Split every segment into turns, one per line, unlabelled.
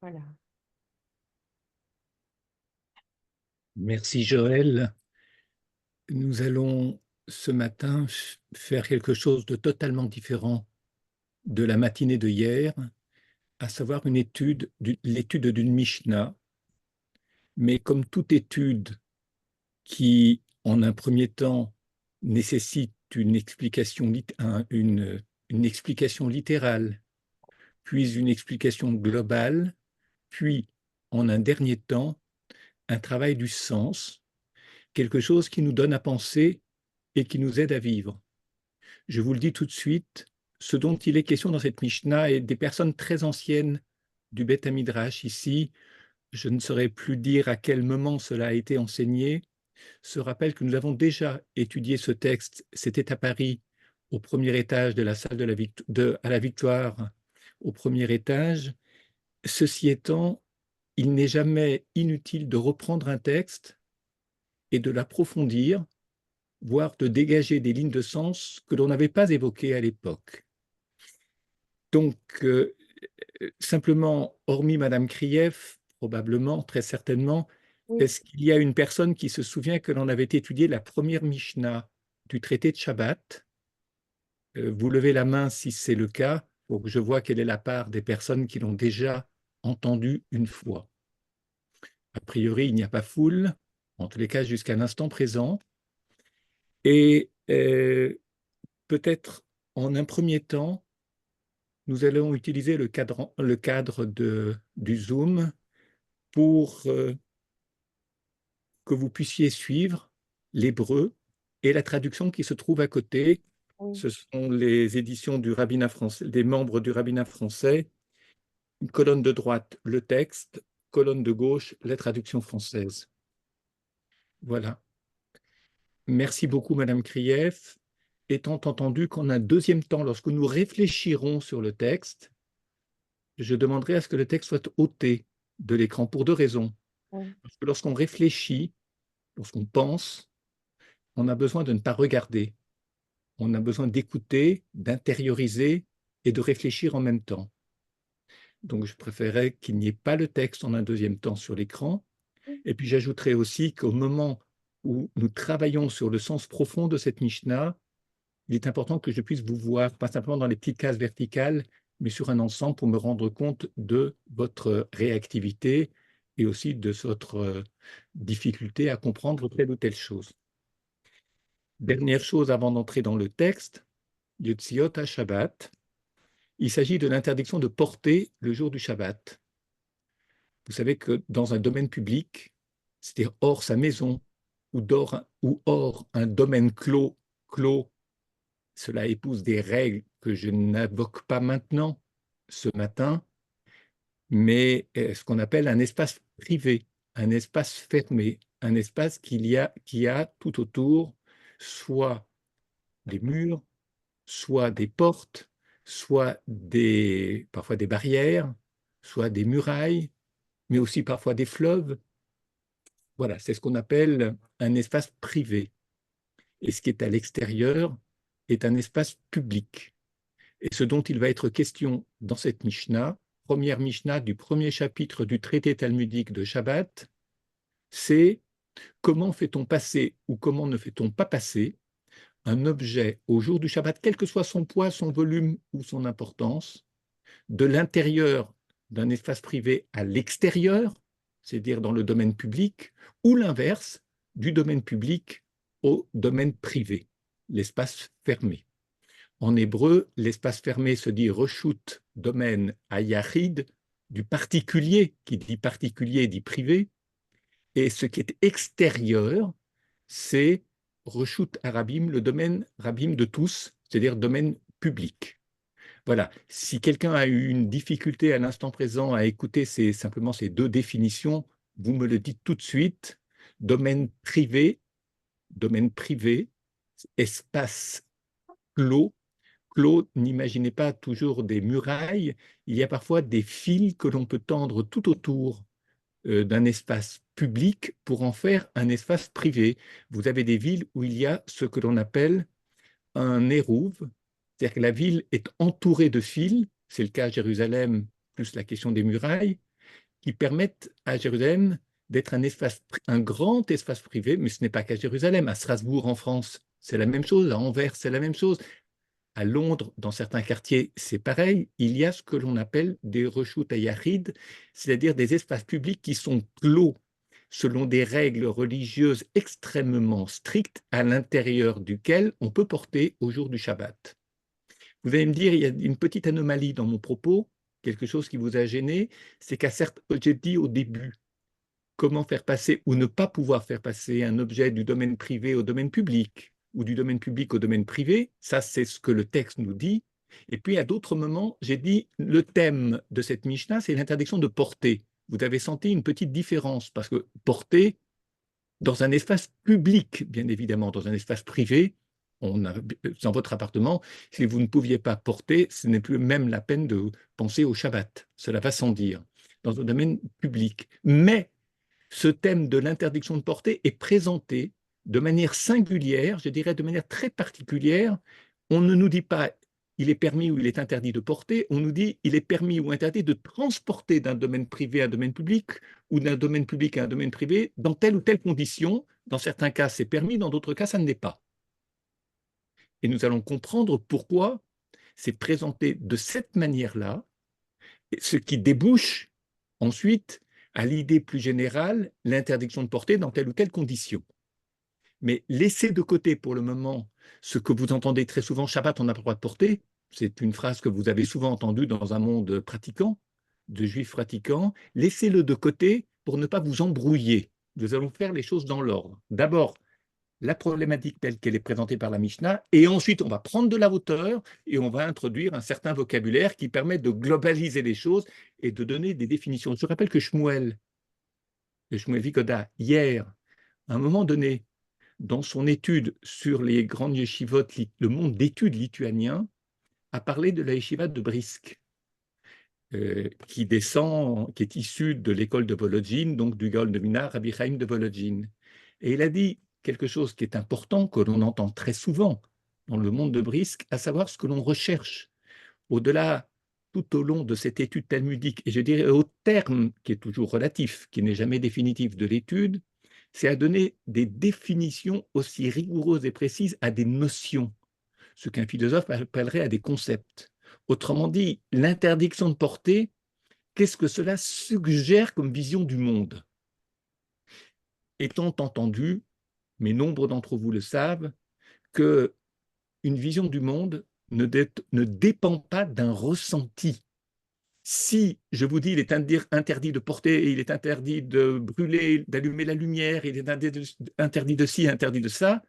Voilà.
Merci Joël. Nous allons ce matin faire quelque chose de totalement différent de la matinée de hier, à savoir l'étude d'une Mishnah. Mais comme toute étude qui, en un premier temps, nécessite une explication littérale, puis une explication globale, puis, en un dernier temps, un travail du sens, quelque chose qui nous donne à penser et qui nous aide à vivre. Je vous le dis tout de suite, ce dont il est question dans cette Mishnah est des personnes très anciennes du Beth Midrash ici. Je ne saurais plus dire à quel moment cela a été enseigné. Se rappelle que nous avons déjà étudié ce texte. C'était à Paris, au premier étage de la salle à la Victoire, au premier étage. Ceci étant, il n'est jamais inutile de reprendre un texte et de l'approfondir, voire de dégager des lignes de sens que l'on n'avait pas évoquées à l'époque. Donc, simplement, hormis Madame Krief, probablement, très certainement,
Oui.
est-ce qu'il y a une personne qui se souvient que l'on avait étudié la première Mishnah du traité de Shabbat? Vous levez la main si c'est le cas, pour que je vois quelle est la part des personnes qui l'ont déjà entendu une fois. A priori, il n'y a pas foule, en tous les cas jusqu'à l'instant présent. Et peut-être en un premier temps, nous allons utiliser le cadre du Zoom pour que vous puissiez suivre l'hébreu et la traduction qui se trouve à côté.
Oui.
Ce sont les éditions du rabbinat français, des membres du rabbinat français. Une colonne de droite, le texte, colonne de gauche, la traduction française. Voilà. Merci beaucoup, Madame Krief. Étant entendu qu'en un deuxième temps, lorsque nous réfléchirons sur le texte, je demanderai à ce que le texte soit ôté de l'écran pour deux raisons.
Oui.
Parce que lorsqu'on réfléchit, lorsqu'on pense, on a besoin de ne pas regarder. On a besoin d'écouter, d'intérioriser et de réfléchir en même temps. Donc, je préférais qu'il n'y ait pas le texte en un deuxième temps sur l'écran. Et puis, j'ajouterai aussi qu'au moment où nous travaillons sur le sens profond de cette Mishnah, il est important que je puisse vous voir, pas simplement dans les petites cases verticales, mais sur un ensemble pour me rendre compte de votre réactivité et aussi de votre difficulté à comprendre telle ou telle chose. Dernière chose avant d'entrer dans le texte, Yotziot Shabbat, il s'agit de l'interdiction de porter le jour du Shabbat. Vous savez que dans un domaine public, c'est-à-dire hors sa maison ou hors un domaine clos, cela épouse des règles que je n'invoque pas maintenant, ce matin, mais ce qu'on appelle un espace privé, un espace fermé, un espace qui a tout autour soit des murs, soit des portes, parfois des barrières, soit des murailles, mais aussi parfois des fleuves. Voilà, c'est ce qu'on appelle un espace privé. Et ce qui est à l'extérieur est un espace public. Et ce dont il va être question dans cette Mishnah, première Mishnah du premier chapitre du traité talmudique de Shabbat, c'est comment fait-on passer ou comment ne fait-on pas passer un objet au jour du Shabbat, quel que soit son poids, son volume ou son importance, de l'intérieur d'un espace privé à l'extérieur, c'est-à-dire dans le domaine public, ou l'inverse, du domaine public au domaine privé, l'espace fermé. En hébreu, l'espace fermé se dit reshut domaine à yachid, du particulier, qui dit particulier dit privé, et ce qui est extérieur, c'est reshut arabim, le domaine rabim de tous, c'est-à-dire domaine public. Voilà. Si quelqu'un a eu une difficulté à l'instant présent à écouter simplement ces deux définitions, vous me le dites tout de suite. Domaine privé, espace clos. Clos, n'imaginez pas toujours des murailles. Il y a parfois des fils que l'on peut tendre tout autour d'un espace public pour en faire un espace privé. Vous avez des villes où il y a ce que l'on appelle un érouve, c'est-à-dire que la ville est entourée de fils, c'est le cas à Jérusalem, plus la question des murailles, qui permettent à Jérusalem d'être un grand espace privé, mais ce n'est pas qu'à Jérusalem, à Strasbourg en France, c'est la même chose, à Anvers, c'est la même chose. À Londres, dans certains quartiers, c'est pareil. Il y a ce que l'on appelle des reshut hayahid, c'est-à-dire des espaces publics qui sont clos selon des règles religieuses extrêmement strictes à l'intérieur duquel on peut porter au jour du Shabbat. Vous allez me dire, il y a une petite anomalie dans mon propos, quelque chose qui vous a gêné, c'est qu'à certes, j'ai dit au début, comment faire passer ou ne pas pouvoir faire passer un objet du domaine privé au domaine public ou du domaine public au domaine privé, ça c'est ce que le texte nous dit. Et puis à d'autres moments, j'ai dit le thème de cette Mishnah, c'est l'interdiction de porter. Vous avez senti une petite différence parce que porter dans un espace public, bien évidemment, dans un espace privé, dans votre appartement, si vous ne pouviez pas porter, ce n'est plus même la peine de penser au Shabbat. Cela va sans dire, dans un domaine public. Mais ce thème de l'interdiction de porter est présenté de manière singulière, je dirais de manière très particulière. On ne nous dit pas il est permis ou il est interdit de porter, on nous dit il est permis ou interdit de transporter d'un domaine privé à un domaine public ou d'un domaine public à un domaine privé dans telle ou telle condition. Dans certains cas, c'est permis, dans d'autres cas, ça ne l'est pas. Et nous allons comprendre pourquoi c'est présenté de cette manière-là, ce qui débouche ensuite à l'idée plus générale, l'interdiction de porter dans telle ou telle condition. Mais laissez de côté pour le moment ce que vous entendez très souvent, Shabbat, on n'a pas le droit de porter. C'est une phrase que vous avez souvent entendue dans un monde pratiquant, de juifs pratiquants. Laissez-le de côté pour ne pas vous embrouiller. Nous allons faire les choses dans l'ordre. D'abord, la problématique telle qu'elle est présentée par la Mishnah, et ensuite on va prendre de la hauteur et on va introduire un certain vocabulaire qui permet de globaliser les choses et de donner des définitions. Je rappelle que Shmuel Vikoda, hier, à un moment donné, dans son étude sur les grandes yeshivot, le monde d'études lituanien, a parlé de la yeshiva de Brisk, qui est issue de l'école de Volodjine, donc du Gaon de Mina, Rabbi Chaim de Volodjine. Et il a dit quelque chose qui est important, que l'on entend très souvent dans le monde de Brisk, à savoir ce que l'on recherche au-delà, tout au long de cette étude talmudique, et je dirais au terme qui est toujours relatif, qui n'est jamais définitif de l'étude, c'est à donner des définitions aussi rigoureuses et précises à des notions, ce qu'un philosophe appellerait à des concepts. Autrement dit, l'interdiction de porter, qu'est-ce que cela suggère comme vision du monde? Étant entendu, mais nombre d'entre vous le savent, qu'une vision du monde ne dépend pas d'un ressenti. Si je vous dis il est interdit de porter, il est interdit de brûler, d'allumer la lumière, il est interdit de ci, interdit de ça,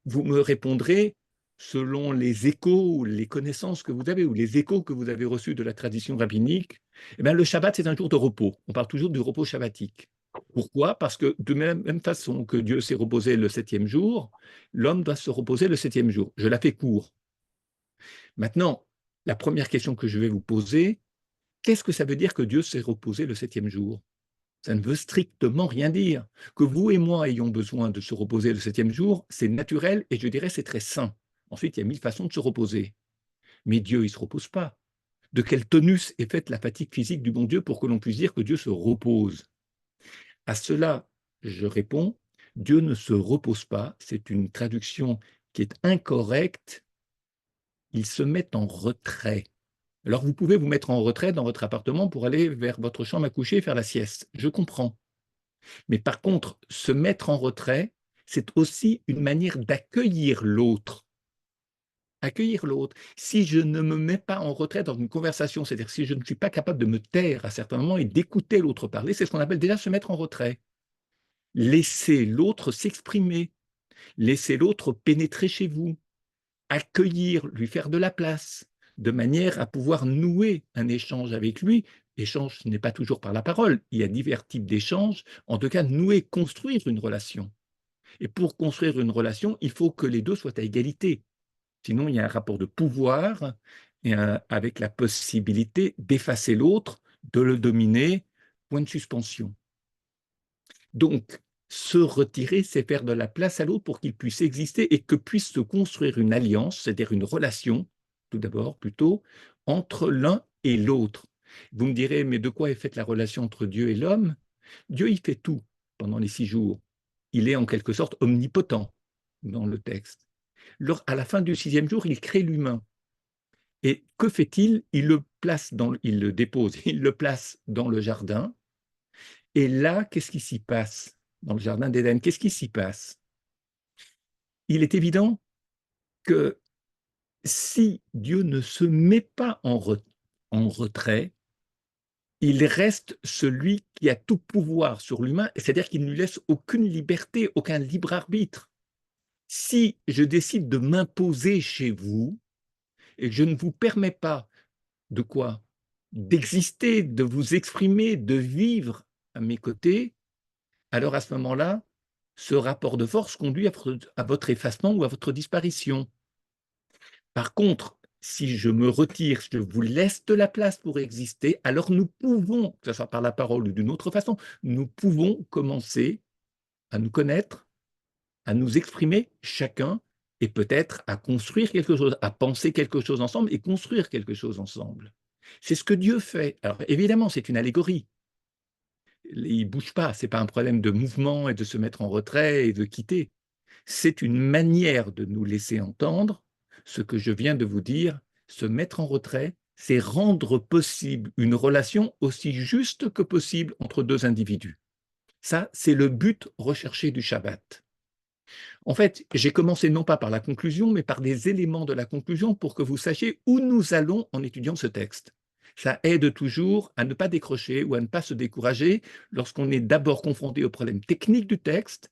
vous me répondrez selon les échos ou les connaissances que vous avez ou les échos que vous avez reçus de la tradition rabbinique. Eh bien, le Shabbat, c'est un jour de repos. On parle toujours du repos shabbatique. Pourquoi? Parce que de même façon que Dieu s'est reposé le 7e jour, l'homme doit se reposer le 7e jour. Je la fais court. Maintenant, la première question que je vais vous poser, qu'est-ce que ça veut dire que Dieu s'est reposé le 7e jour? Ça ne veut strictement rien dire. Que vous et moi ayons besoin de se reposer le 7e jour, c'est naturel et je dirais c'est très sain. Ensuite, il y a 1000 façons de se reposer. Mais Dieu, il ne se repose pas. De quel tonus est faite la fatigue physique du bon Dieu pour que l'on puisse dire que Dieu se repose? À cela, je réponds, Dieu ne se repose pas. C'est une traduction qui est incorrecte. Il se met en retrait. Alors, vous pouvez vous mettre en retrait dans votre appartement pour aller vers votre chambre à coucher et faire la sieste. Je comprends. Mais par contre, se mettre en retrait, c'est aussi une manière d'accueillir l'autre. Accueillir l'autre. Si je ne me mets pas en retrait dans une conversation, c'est-à-dire si je ne suis pas capable de me taire à certains moments et d'écouter l'autre parler, c'est ce qu'on appelle déjà se mettre en retrait. Laisser l'autre s'exprimer, laisser l'autre pénétrer chez vous, accueillir, lui faire de la place, de manière à pouvoir nouer un échange avec lui. Échange, ce n'est pas toujours par la parole, il y a divers types d'échanges, en tout cas nouer, construire une relation. Et pour construire une relation, il faut que les deux soient à égalité. Sinon, il y a un rapport de pouvoir et avec la possibilité d'effacer l'autre, de le dominer, point de suspension. Donc, se retirer, c'est faire de la place à l'autre pour qu'il puisse exister et que puisse se construire une alliance, c'est-à-dire une relation, tout d'abord plutôt, entre l'un et l'autre. Vous me direz, mais de quoi est faite la relation entre Dieu et l'homme? Dieu, il fait tout pendant les 6 jours. Il est en quelque sorte omnipotent dans le texte. À la fin du 6e jour, il crée l'humain. Et que fait-il? Il le dépose, il le place dans le jardin. Et là, qu'est-ce qui s'y passe? Dans le jardin d'Éden, qu'est-ce qui s'y passe? Il est évident que si Dieu ne se met pas en retrait, il reste celui qui a tout pouvoir sur l'humain, c'est-à-dire qu'il ne lui laisse aucune liberté, aucun libre arbitre. Si je décide de m'imposer chez vous et que je ne vous permets pas de quoi? D'exister, de vous exprimer, de vivre à mes côtés, alors à ce moment-là, ce rapport de force conduit à votre effacement ou à votre disparition. Par contre, si je me retire, je vous laisse de la place pour exister, alors nous pouvons, que ce soit par la parole ou d'une autre façon, nous pouvons commencer à nous connaître, à nous exprimer chacun et peut-être à construire quelque chose, à penser quelque chose ensemble et construire quelque chose ensemble. C'est ce que Dieu fait. Alors évidemment, c'est une allégorie. Il ne bouge pas, ce n'est pas un problème de mouvement et de se mettre en retrait et de quitter. C'est une manière de nous laisser entendre ce que je viens de vous dire. Se mettre en retrait, c'est rendre possible une relation aussi juste que possible entre deux individus. Ça, c'est le but recherché du Shabbat. En fait, j'ai commencé non pas par la conclusion, mais par des éléments de la conclusion pour que vous sachiez où nous allons en étudiant ce texte. Ça aide toujours à ne pas décrocher ou à ne pas se décourager lorsqu'on est d'abord confronté aux problèmes techniques du texte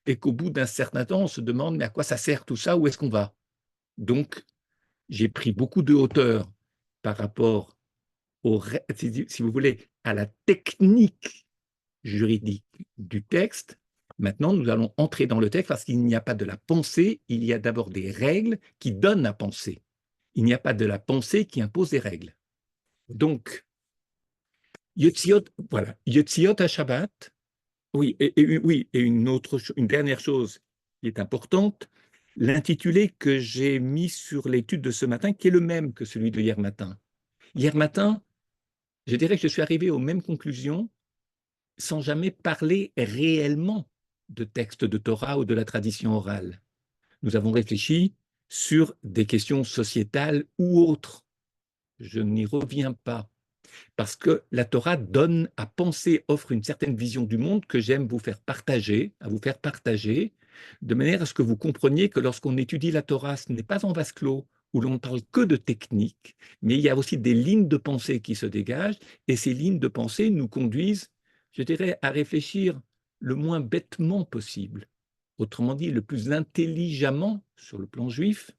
et qu'au bout d'un certain temps, on se demande mais à quoi ça sert tout ça, où est-ce qu'on va? Donc, j'ai pris beaucoup de hauteur par rapport si vous voulez, à la technique juridique du texte. Maintenant, nous allons entrer dans le texte parce qu'il n'y a pas de la pensée, il y a d'abord des règles qui donnent la pensée. Il n'y a pas de la pensée qui impose des règles. Donc, Yotziot, voilà, Yotziot à Shabbat. Oui, oui, et une dernière chose qui est importante, l'intitulé que j'ai mis sur l'étude de ce matin, qui est le même que celui de hier matin. Hier matin, je dirais que je suis arrivé aux mêmes conclusions sans jamais parler réellement de textes de Torah ou de la tradition orale. Nous avons réfléchi sur des questions sociétales ou autres. Je n'y reviens pas, parce que la Torah donne à penser, offre une certaine vision du monde que j'aime à vous faire partager, de manière à ce que vous compreniez que lorsqu'on étudie la Torah, ce n'est pas en vase clos, où l'on ne parle que de technique, mais il y a aussi des lignes de pensée qui se dégagent, et ces lignes de pensée nous conduisent, je dirais, à réfléchir le moins bêtement possible, autrement dit, le plus intelligemment sur le plan juif,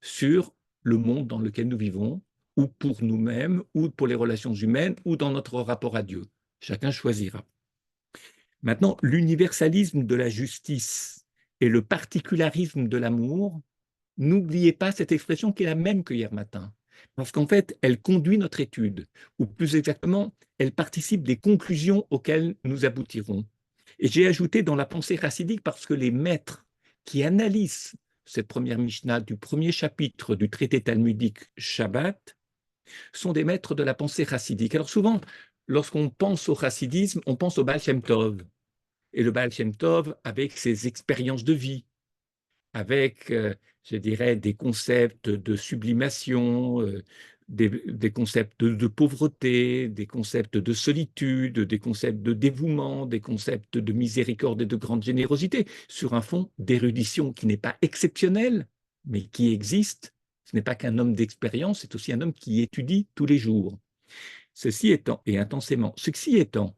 sur le monde dans lequel nous vivons, ou pour nous-mêmes, ou pour les relations humaines, ou dans notre rapport à Dieu. Chacun choisira. Maintenant, l'universalisme de la justice et le particularisme de l'amour, n'oubliez pas cette expression qui est la même que hier matin, parce qu'en fait, elle conduit notre étude, ou plus exactement, elle participe des conclusions auxquelles nous aboutirons. Et j'ai ajouté dans la pensée chassidique, parce que les maîtres qui analysent cette première Mishnah du premier chapitre du traité talmudique Shabbat sont des maîtres de la pensée chassidique. Alors souvent, lorsqu'on pense au chassidisme, on pense au Baal Shem Tov. Et le Baal Shem Tov, avec ses expériences de vie, avec, je dirais, des concepts de sublimation, des concepts de pauvreté, des concepts de solitude, des concepts de dévouement, des concepts de miséricorde et de grande générosité, sur un fond d'érudition qui n'est pas exceptionnel, mais qui existe. Ce n'est pas qu'un homme d'expérience, c'est aussi un homme qui étudie tous les jours. Ceci étant, et intensément, ceci étant,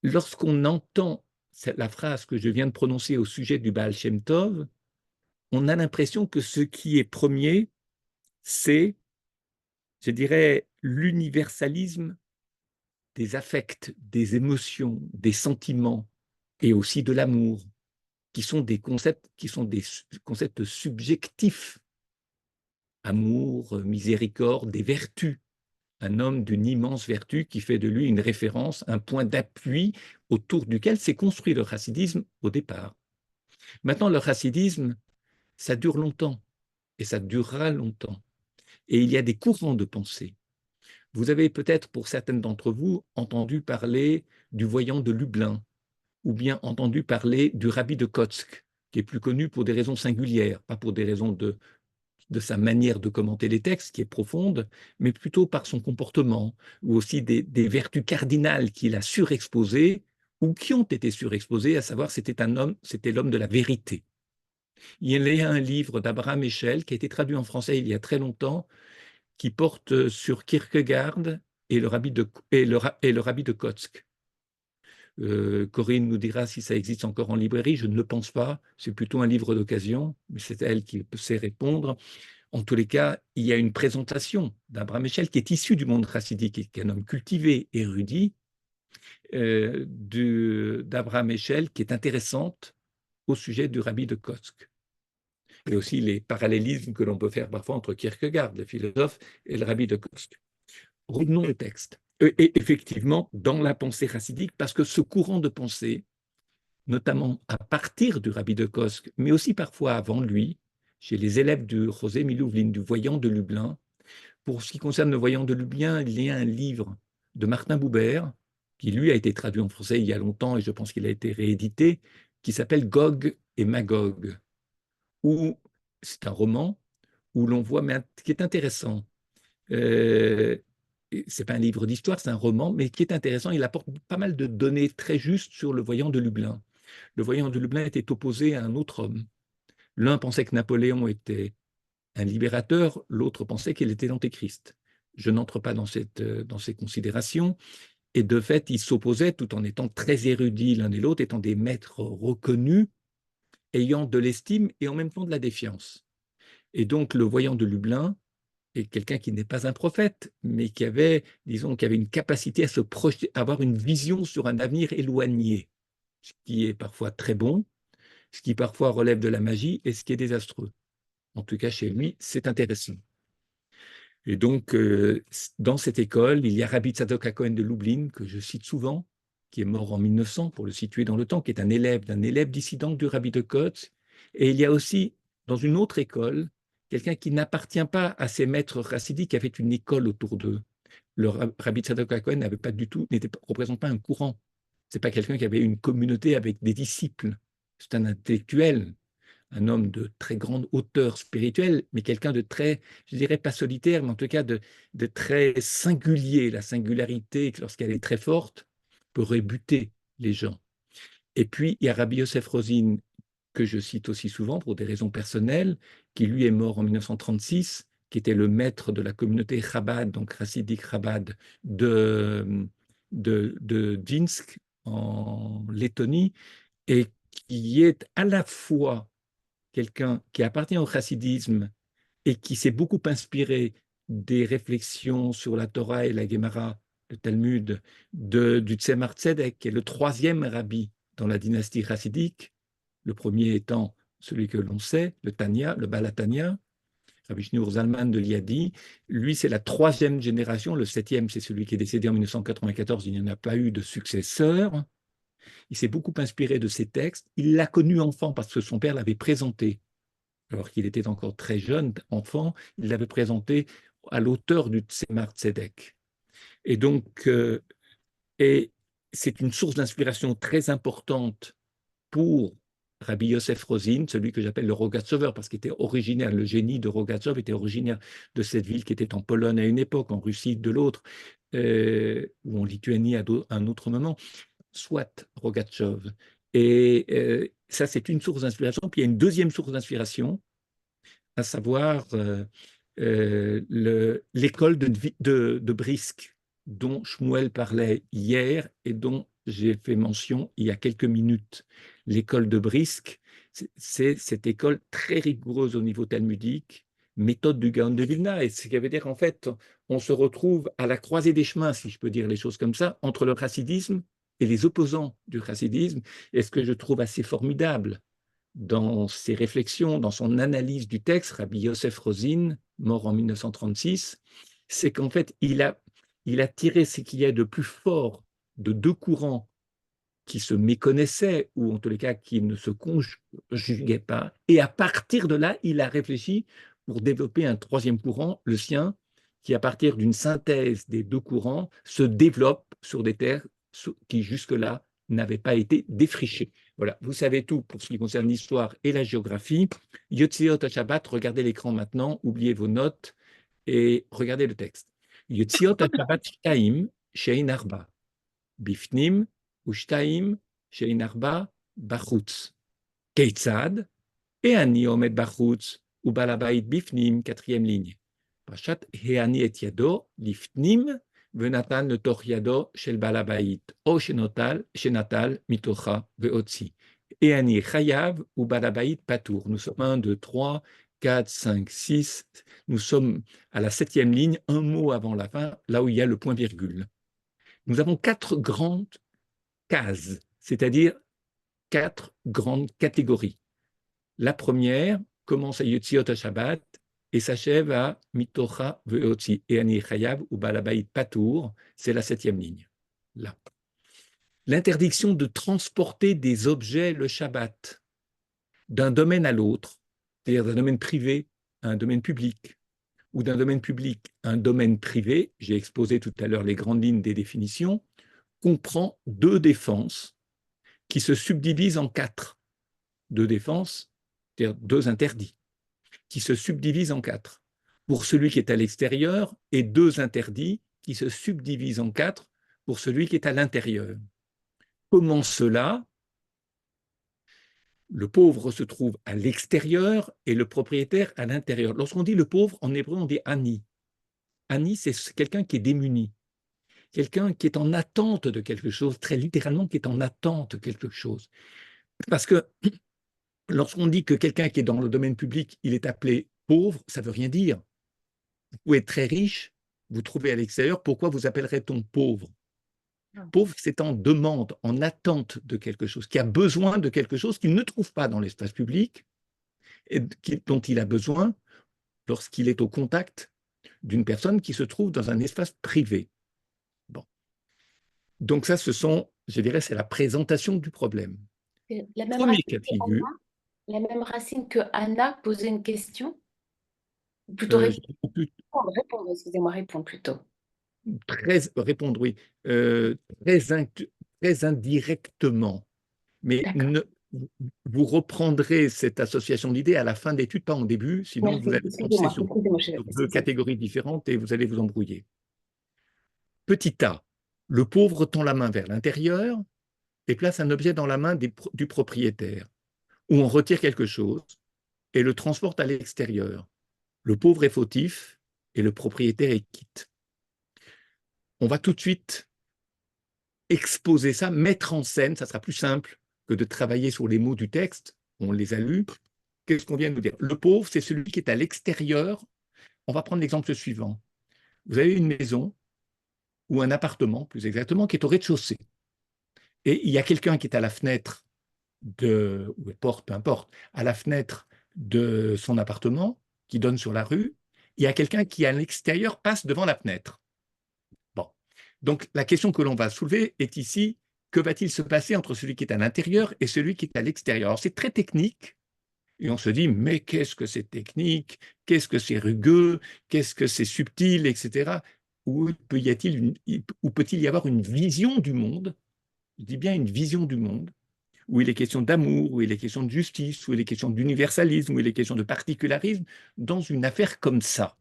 lorsqu'on entend la phrase que je viens de prononcer au sujet du Baal Shem Tov, on a l'impression que ce qui est premier, c'est, je dirais, l'universalisme des affects, des émotions, des sentiments et aussi de l'amour, qui sont des concepts subjectifs. Amour, miséricorde, des vertus. Un homme d'une immense vertu qui fait de lui une référence, un point d'appui autour duquel s'est construit le chassidisme au départ. Maintenant, le chassidisme, ça dure longtemps et ça durera longtemps. Et il y a des courants de pensée. Vous avez peut-être, pour certaines d'entre vous, entendu parler du voyant de Lublin, ou bien entendu parler du rabbi de Kotzk, qui est plus connu pour des raisons singulières, pas pour des raisons de sa manière de commenter les textes, qui est profonde, mais plutôt par son comportement, ou aussi des vertus cardinales qu'il a surexposées, ou qui ont été surexposées, à savoir c'était l'homme de la vérité. Il y a un livre d'Abraham Eshel qui a été traduit en français il y a très longtemps, qui porte sur Kierkegaard et le rabbi de Kotzk. Corinne nous dira si ça existe encore en librairie, je ne le pense pas, c'est plutôt un livre d'occasion, mais c'est elle qui sait répondre. En tous les cas, il y a une présentation d'Abraham Eshel qui est issu du monde chassidique et qui est un homme cultivé, érudit, d'Abraham Eshel qui est intéressante au sujet du rabbi de Kotzk. Et aussi les parallélismes que l'on peut faire parfois entre Kierkegaard, le philosophe, et le rabbi de Kotzk. Revenons au texte. Et effectivement, dans la pensée chassidique, parce que ce courant de pensée, notamment à partir du rabbi de Kotzk, mais aussi parfois avant lui, chez les élèves de José Milouvline, du voyant de Lublin. Pour ce qui concerne le voyant de Lublin, il y a un livre de Martin Buber, qui lui a été traduit en français il y a longtemps, et je pense qu'il a été réédité, qui s'appelle Gog et Magog, où c'est un roman où l'on voit, mais qui est intéressant. C'est pas un livre d'histoire, c'est un roman, mais qui est intéressant. Il apporte pas mal de données très justes sur le voyant de Lublin. Le voyant de Lublin était opposé à un autre homme. L'un pensait que Napoléon était un libérateur, l'autre pensait qu'il était l'antéchrist. Je n'entre pas dans ces considérations. Et de fait, ils s'opposaient tout en étant très érudits l'un et l'autre, étant des maîtres reconnus, ayant de l'estime et en même temps de la défiance. Et donc, le voyant de Lublin est quelqu'un qui n'est pas un prophète, mais qui avait, disons, qui avait une capacité à se projeter, à avoir une vision sur un avenir éloigné, ce qui est parfois très bon, ce qui parfois relève de la magie et ce qui est désastreux. En tout cas, chez lui, c'est intéressant. Et donc, dans cette école, il y a Rabbi Tzadok HaKohen de Lublin, que je cite souvent, qui est mort en 1900, pour le situer dans le temps, qui est un élève d'un élève dissident du Rabbi de Kotzk. Et il y a aussi, dans une autre école, quelqu'un qui n'appartient pas à ces maîtres chassidiques, qui avait une école autour d'eux. Le Rabbi Tzadok HaKohen n'avait pas du tout, représente pas un courant. C'est pas quelqu'un qui avait une communauté avec des disciples. C'est un intellectuel, un homme de très grande hauteur spirituelle, mais quelqu'un de très, je dirais pas solitaire, mais en tout cas de très singulier. La singularité, lorsqu'elle est très forte, peut rebuter les gens. Et puis, il y a Rabbi Yosef Rosin, que je cite aussi souvent pour des raisons personnelles, qui lui est mort en 1936, qui était le maître de la communauté Chabad, donc Chassidique Chabad, de Dvinsk, en Lettonie, et qui est à la fois quelqu'un qui appartient au chassidisme et qui s'est beaucoup inspiré des réflexions sur la Torah et la Gemara, le Talmud, du Tzemar Tzedek, qui est le troisième rabbi dans la dynastie chassidique, le premier étant celui que l'on sait, le Tanya, le Baal HaTanya, Rabbi Shneur Zalman de Liadi. Lui, c'est la troisième génération, le septième, c'est celui qui est décédé en 1994, il n'y en a pas eu de successeur. Il s'est beaucoup inspiré de ces textes. Il l'a connu enfant parce que son père l'avait présenté. Alors qu'il était encore très jeune, enfant, il l'avait présenté à l'auteur du Tzemar Tzedek. Et donc, et c'est une source d'inspiration très importante pour Rabbi Yosef Rosin, celui que j'appelle le Rogatchover, parce qu'il était originaire, le génie de Rogatchov était originaire de cette ville qui était en Pologne à une époque, en Russie de l'autre, ou en Lituanie à un autre moment, soit Rogatchov. Et ça, c'est une source d'inspiration. Puis il y a une deuxième source d'inspiration, à savoir l'école de Brisk, dont Shmuel parlait hier et dont j'ai fait mention il y a quelques minutes. L'école de Brisk, c'est cette école très rigoureuse au niveau talmudique, méthode du Gaon de Vilna, et ce qui veut dire en fait, on se retrouve à la croisée des chemins, si je peux dire les choses comme ça, entre le chassidisme et les opposants du chassidisme, et ce que je trouve assez formidable dans ses réflexions, dans son analyse du texte, Rabbi Yosef Rosin, mort en 1936, c'est qu'en fait, il a tiré ce qu'il y a de plus fort de deux courants qui se méconnaissaient, ou en tous les cas qui ne se conjuguaient pas, et à partir de là, il a réfléchi pour développer un troisième courant, le sien, qui, à partir d'une synthèse des deux courants, se développe sur des terres qui jusque-là n'avaient pas été défrichées. Voilà, vous savez tout pour ce qui concerne l'histoire et la géographie. Yotziot Shabbat, regardez l'écran maintenant, oubliez vos notes et regardez le texte. Yotziot Shabbat Shtaim Shein Arba, Bifnim Ushtaim Shein Arba Bachutz. Keitzad, et Ani Omed Bachutz, ou Balabait Bifnim, quatrième ligne. Pachat, Heani et Yado, Lifnim, Venatan le Toch Yado, Shel Balabait, O Shenatal, Mitocha, Veotzi. Et Ani Chayav, ou Balabait Patour. Nous sommes 1, 2, 3, 4, 5, 6. Nous sommes à la septième ligne, un mot avant la fin, là où il y a le point-virgule. Nous avons 4 grandes cases, c'est-à-dire 4 grandes catégories. La première commence à Yotziot Shabbat et s'achève à Mitocha Veotzi et Ani Chayav ou Balabait Patour, c'est la septième ligne. Là. L'interdiction de transporter des objets le Shabbat d'un domaine à l'autre, c'est-à-dire d'un domaine privé à un domaine public, ou d'un domaine public à un domaine privé, j'ai exposé tout à l'heure les grandes lignes des définitions, comprend 2 défenses qui se subdivisent en 4. 2 défenses, c'est-à-dire 2 interdits, qui se subdivisent en 4. Pour celui qui est à l'extérieur, et 2 interdits qui se subdivisent en 4 pour celui qui est à l'intérieur. Comment cela? Le pauvre se trouve à l'extérieur et le propriétaire à l'intérieur. Lorsqu'on dit le pauvre, en hébreu, on dit ani. Ani, c'est quelqu'un qui est démuni, quelqu'un qui est en attente de quelque chose, très littéralement, qui est en attente de quelque chose. Parce que lorsqu'on dit que quelqu'un qui est dans le domaine public, il est appelé pauvre, ça ne veut rien dire. Vous pouvez être très riche, vous trouvez à l'extérieur, pourquoi vous appellerait-on pauvre? Pauvre, c'est en demande, en attente de quelque chose, qui a besoin de quelque chose qu'il ne trouve pas dans l'espace public et dont il a besoin lorsqu'il est au contact d'une personne qui se trouve dans un espace privé. Bon. Donc ça, je dirais, c'est la présentation du problème.
La même
Premier
racine
cas de
que
figure.
Anna, la même racine que Anna posait une question, ou plutôt répondre, excusez-moi, répondre plutôt.
Répondre, oui, très indirectement. Mais vous reprendrez cette association d'idées à la fin d'études, pas en début, sinon
Merci,
vous allez penser sur
excusez-moi,
2 catégories différentes et vous allez vous embrouiller. Petit a, le pauvre tend la main vers l'intérieur et place un objet dans la main du propriétaire, ou on retire quelque chose et le transporte à l'extérieur. Le pauvre est fautif et le propriétaire est quitte. On va tout de suite exposer ça, mettre en scène, ça sera plus simple que de travailler sur les mots du texte, on les a lus. Qu'est-ce qu'on vient de nous dire? Le pauvre, c'est celui qui est à l'extérieur. On va prendre l'exemple suivant. Vous avez une maison ou un appartement, plus exactement, qui est au rez-de-chaussée. Et il y a quelqu'un qui est à la fenêtre ou porte, peu importe, à la fenêtre de son appartement, qui donne sur la rue. Il y a quelqu'un qui, à l'extérieur, passe devant la fenêtre. Bon. Donc, la question que l'on va soulever est ici, que va-t-il se passer entre celui qui est à l'intérieur et celui qui est à l'extérieur? Alors, c'est très technique, et on se dit, mais qu'est-ce que c'est technique, qu'est-ce que c'est rugueux, qu'est-ce que c'est subtil, etc. Où peut-il y avoir une vision du monde, je dis bien une vision du monde, où il est question d'amour, où il est question de justice, où il est question d'universalisme, où il est question de particularisme, dans une affaire comme ça?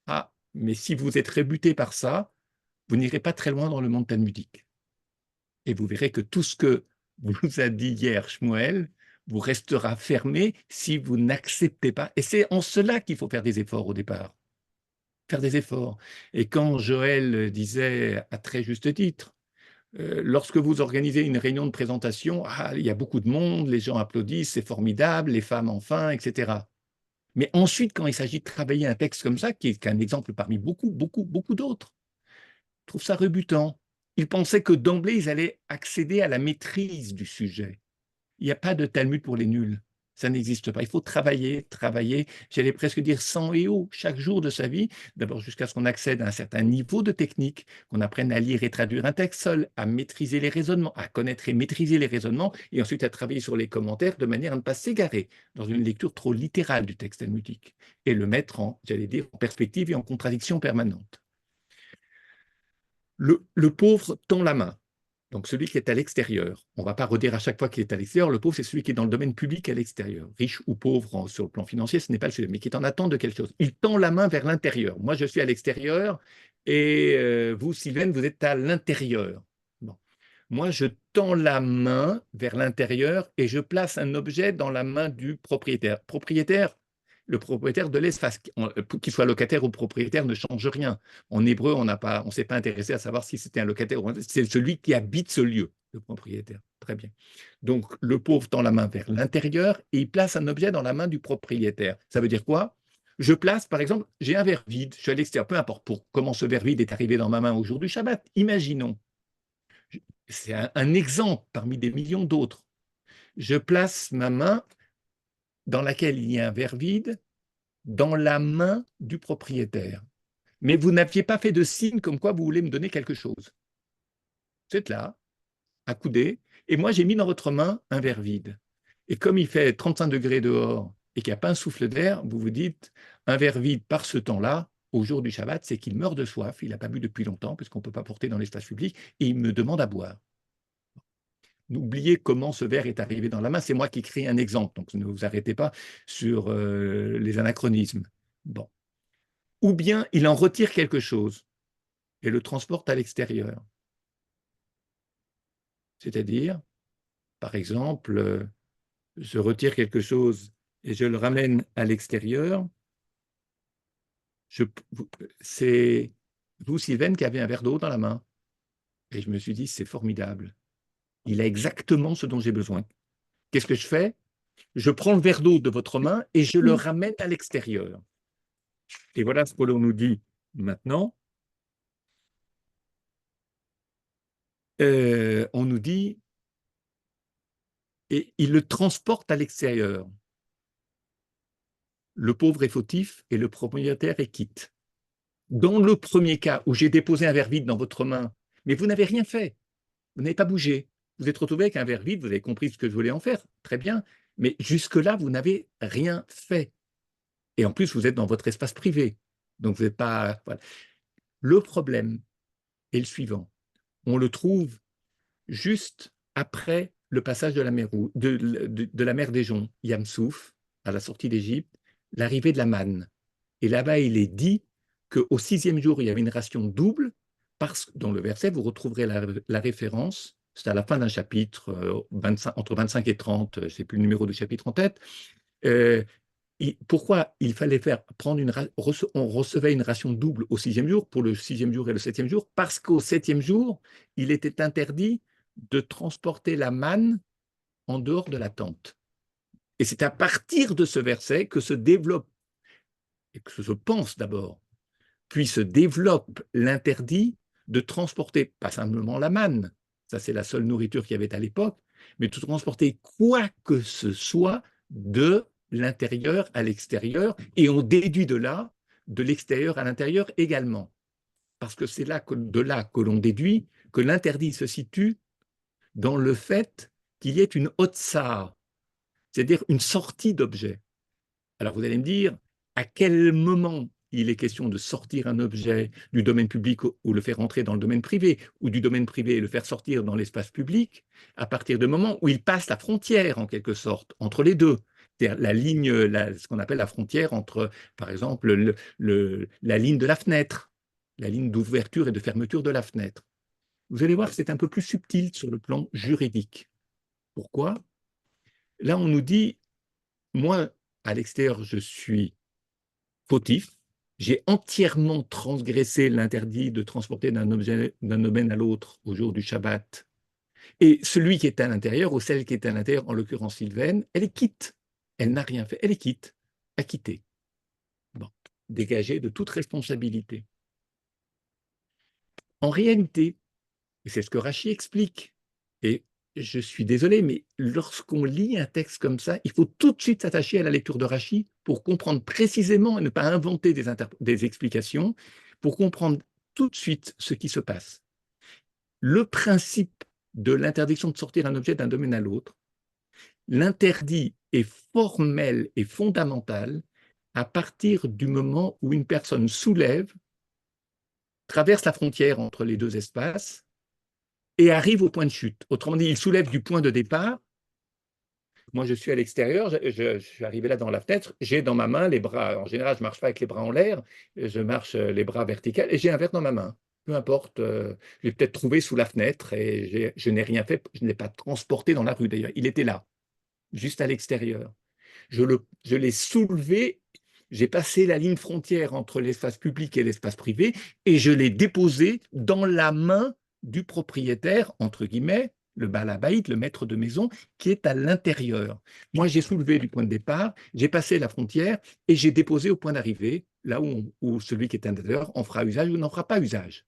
Ah, mais si vous êtes rebuté par ça, vous n'irez pas très loin dans le monde talmudique. Et vous verrez que tout ce que vous a dit hier Shmuel vous restera fermé si vous n'acceptez pas. Et c'est en cela qu'il faut faire des efforts au départ. Faire des efforts. Et quand Joël disait à très juste titre, lorsque vous organisez une réunion de présentation, il y a beaucoup de monde, les gens applaudissent, c'est formidable, les femmes enfin, etc. Mais ensuite, quand il s'agit de travailler un texte comme ça, qui est un exemple parmi beaucoup, beaucoup, beaucoup d'autres, je trouve ça rebutant. Ils pensaient que d'emblée, ils allaient accéder à la maîtrise du sujet. Il n'y a pas de Talmud pour les nuls. Ça n'existe pas. Il faut travailler, travailler, j'allais presque dire sang et eau, chaque jour de sa vie, d'abord jusqu'à ce qu'on accède à un certain niveau de technique, qu'on apprenne à lire et traduire un texte seul, à maîtriser les raisonnements, à connaître et maîtriser les raisonnements, et ensuite à travailler sur les commentaires de manière à ne pas s'égarer dans une lecture trop littérale du texte talmudique, et le mettre en, j'allais dire, en perspective et en contradiction permanente. Le pauvre tend la main. Donc, celui qui est à l'extérieur, on ne va pas redire à chaque fois qu'il est à l'extérieur, le pauvre, c'est celui qui est dans le domaine public à l'extérieur. Riche ou pauvre sur le plan financier, ce n'est pas le sujet, mais qui est en attente de quelque chose. Il tend la main vers l'intérieur. Moi, je suis à l'extérieur et vous, Sylvaine, vous êtes à l'intérieur. Bon. Moi, je tends la main vers l'intérieur et je place un objet dans la main du propriétaire. Propriétaire, le propriétaire de l'espace, qu'il soit locataire ou propriétaire, ne change rien. En hébreu, on ne s'est pas intéressé à savoir si c'était un locataire ou un... C'est celui qui habite ce lieu, le propriétaire. Très bien. Donc, le pauvre tend la main vers l'intérieur et il place un objet dans la main du propriétaire. Ça veut dire quoi? Je place, par exemple, j'ai un verre vide, je suis à l'extérieur, peu importe comment ce verre vide est arrivé dans ma main au jour du Shabbat. Imaginons, c'est un exemple parmi des millions d'autres. Je place ma main dans laquelle il y a un verre vide dans la main du propriétaire. Mais vous n'aviez pas fait de signe comme quoi vous voulez me donner quelque chose. Vous êtes là, accoudé, et moi j'ai mis dans votre main un verre vide. Et comme il fait 35 degrés dehors et qu'il n'y a pas un souffle d'air, vous vous dites, un verre vide par ce temps-là, au jour du Shabbat, c'est qu'il meurt de soif, il n'a pas bu depuis longtemps, puisqu'on ne peut pas porter dans l'espace public, et il me demande à boire. N'oubliez comment ce verre est arrivé dans la main, c'est moi qui crée un exemple, donc ne vous arrêtez pas sur les anachronismes. Bon. Ou bien il en retire quelque chose et le transporte à l'extérieur. C'est-à-dire, par exemple, je retire quelque chose et je le ramène à l'extérieur. C'est vous, Sylvaine, qui avez un verre d'eau dans la main. Et je me suis dit, c'est formidable. Il a exactement ce dont j'ai besoin. Qu'est-ce que je fais? Je prends le verre d'eau de votre main et je le ramène à l'extérieur. Et voilà ce que l'on nous dit maintenant. On nous dit, et il le transporte à l'extérieur. Le pauvre est fautif et le propriétaire est quitte. Dans le premier cas où j'ai déposé un verre vide dans votre main, mais vous n'avez rien fait, vous n'avez pas bougé, vous êtes retrouvé avec un verre vide, vous avez compris ce que je voulais en faire, très bien, mais jusque-là, vous n'avez rien fait. Et en plus, vous êtes dans votre espace privé, donc vous n'êtes pas... Voilà. Le problème est le suivant, on le trouve juste après le passage de la mer, de la mer des Joncs, Yam Souf, à la sortie d'Égypte, l'arrivée de la manne. Et là-bas, il est dit qu'au 6e jour, il y avait une ration double, parce que dans le verset, vous retrouverez la référence, c'est à la fin d'un chapitre, 25, entre 25 et 30, je ne sais plus le numéro du chapitre en tête. Pourquoi il fallait prendre on recevait une ration double au 6e jour, pour le 6e jour et le 7e jour, parce qu'au 7e jour, il était interdit de transporter la manne en dehors de la tente. Et c'est à partir de ce verset que se développe, et que se pense d'abord, puis se développe l'interdit de transporter, pas simplement la manne, ça c'est la seule nourriture qu'il y avait à l'époque, mais de transporter quoi que ce soit de l'intérieur à l'extérieur, et on déduit de là, de l'extérieur à l'intérieur également. Parce que c'est de là que l'on déduit que l'interdit se situe dans le fait qu'il y ait une hotzar, c'est-à-dire une sortie d'objet. Alors vous allez me dire, à quel moment il est question de sortir un objet du domaine public ou le faire entrer dans le domaine privé, ou du domaine privé et le faire sortir dans l'espace public, à partir du moment où il passe la frontière, en quelque sorte, entre les deux. C'est-à-dire la ligne, ce qu'on appelle la frontière entre, par exemple, la ligne de la fenêtre, la ligne d'ouverture et de fermeture de la fenêtre. Vous allez voir que c'est un peu plus subtil sur le plan juridique. Pourquoi? Là, on nous dit, moi, à l'extérieur, je suis fautif, j'ai entièrement transgressé l'interdit de transporter d'un domaine à l'autre au jour du Shabbat. Et celui qui est à l'intérieur, ou celle qui est à l'intérieur, en l'occurrence Sylvaine, elle est quitte. Elle n'a rien fait, elle est quitte, acquittée. Bon, dégagée de toute responsabilité. En réalité, et c'est ce que Rachi explique, et je suis désolé, mais lorsqu'on lit un texte comme ça, il faut tout de suite s'attacher à la lecture de Rachid pour comprendre précisément et ne pas inventer des explications, pour comprendre tout de suite ce qui se passe. Le principe de l'interdiction de sortir un objet d'un domaine à l'autre, l'interdit est formel et fondamental à partir du moment où une personne soulève, traverse la frontière entre les deux espaces et arrive au point de chute. Autrement dit, il soulève du point de départ. Moi, je suis à l'extérieur, je suis arrivé là dans la fenêtre, j'ai dans ma main les bras. En général, je ne marche pas avec les bras en l'air, je marche les bras verticaux et j'ai un verre dans ma main. Peu importe, je l'ai peut-être trouvé sous la fenêtre et je n'ai rien fait, je ne l'ai pas transporté dans la rue d'ailleurs. Il était là, juste à l'extérieur. Je l'ai soulevé, j'ai passé la ligne frontière entre l'espace public et l'espace privé et je l'ai déposé dans la main du propriétaire, entre guillemets, le balabaït, le maître de maison, qui est à l'intérieur. Moi, j'ai soulevé du point de départ, j'ai passé la frontière et j'ai déposé au point d'arrivée, là où celui qui est à l'intérieur en fera usage ou n'en fera pas usage.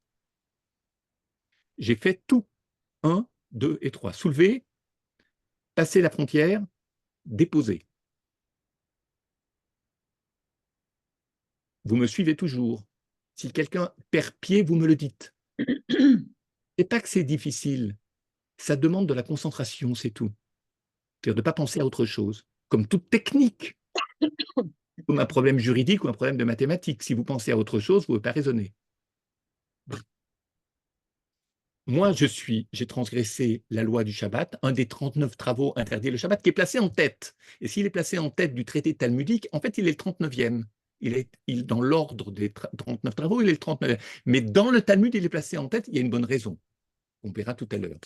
J'ai fait tout. 1, 2 et 3. Soulever, passer la frontière, déposer. Vous me suivez toujours. Si quelqu'un perd pied, vous me le dites. Et pas que c'est difficile, ça demande de la concentration, c'est tout. C'est-à-dire de ne pas penser à autre chose, comme toute technique, comme un problème juridique ou un problème de mathématiques. Si vous pensez à autre chose, vous ne pouvez pas raisonner. Moi, j'ai transgressé la loi du Shabbat, un des 39 travaux interdits le Shabbat, qui est placé en tête. Et s'il est placé en tête du traité talmudique, en fait, il est le 39e. Dans l'ordre des 39 travaux, il est le 39e. Mais dans le Talmud, il est placé en tête, il y a une bonne raison. On verra tout à l'heure.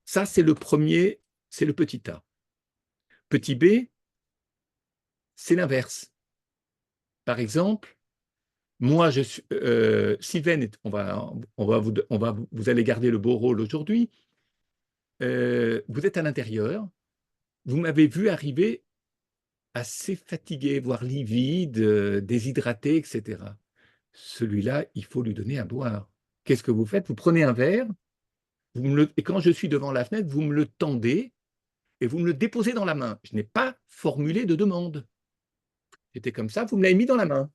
Ça, c'est le premier, c'est le petit a. Petit b, c'est l'inverse. Par exemple, moi, Sylvain, vous allez garder le beau rôle aujourd'hui. Vous êtes à l'intérieur, vous m'avez vu arriver assez fatigué, voire livide, déshydraté, etc. Celui-là, il faut lui donner à boire. Qu'est-ce que vous faites? Vous prenez un verre, et quand je suis devant la fenêtre, vous me le tendez et vous me le déposez dans la main. Je n'ai pas formulé de demande. J'étais comme ça, vous me l'avez mis dans la main.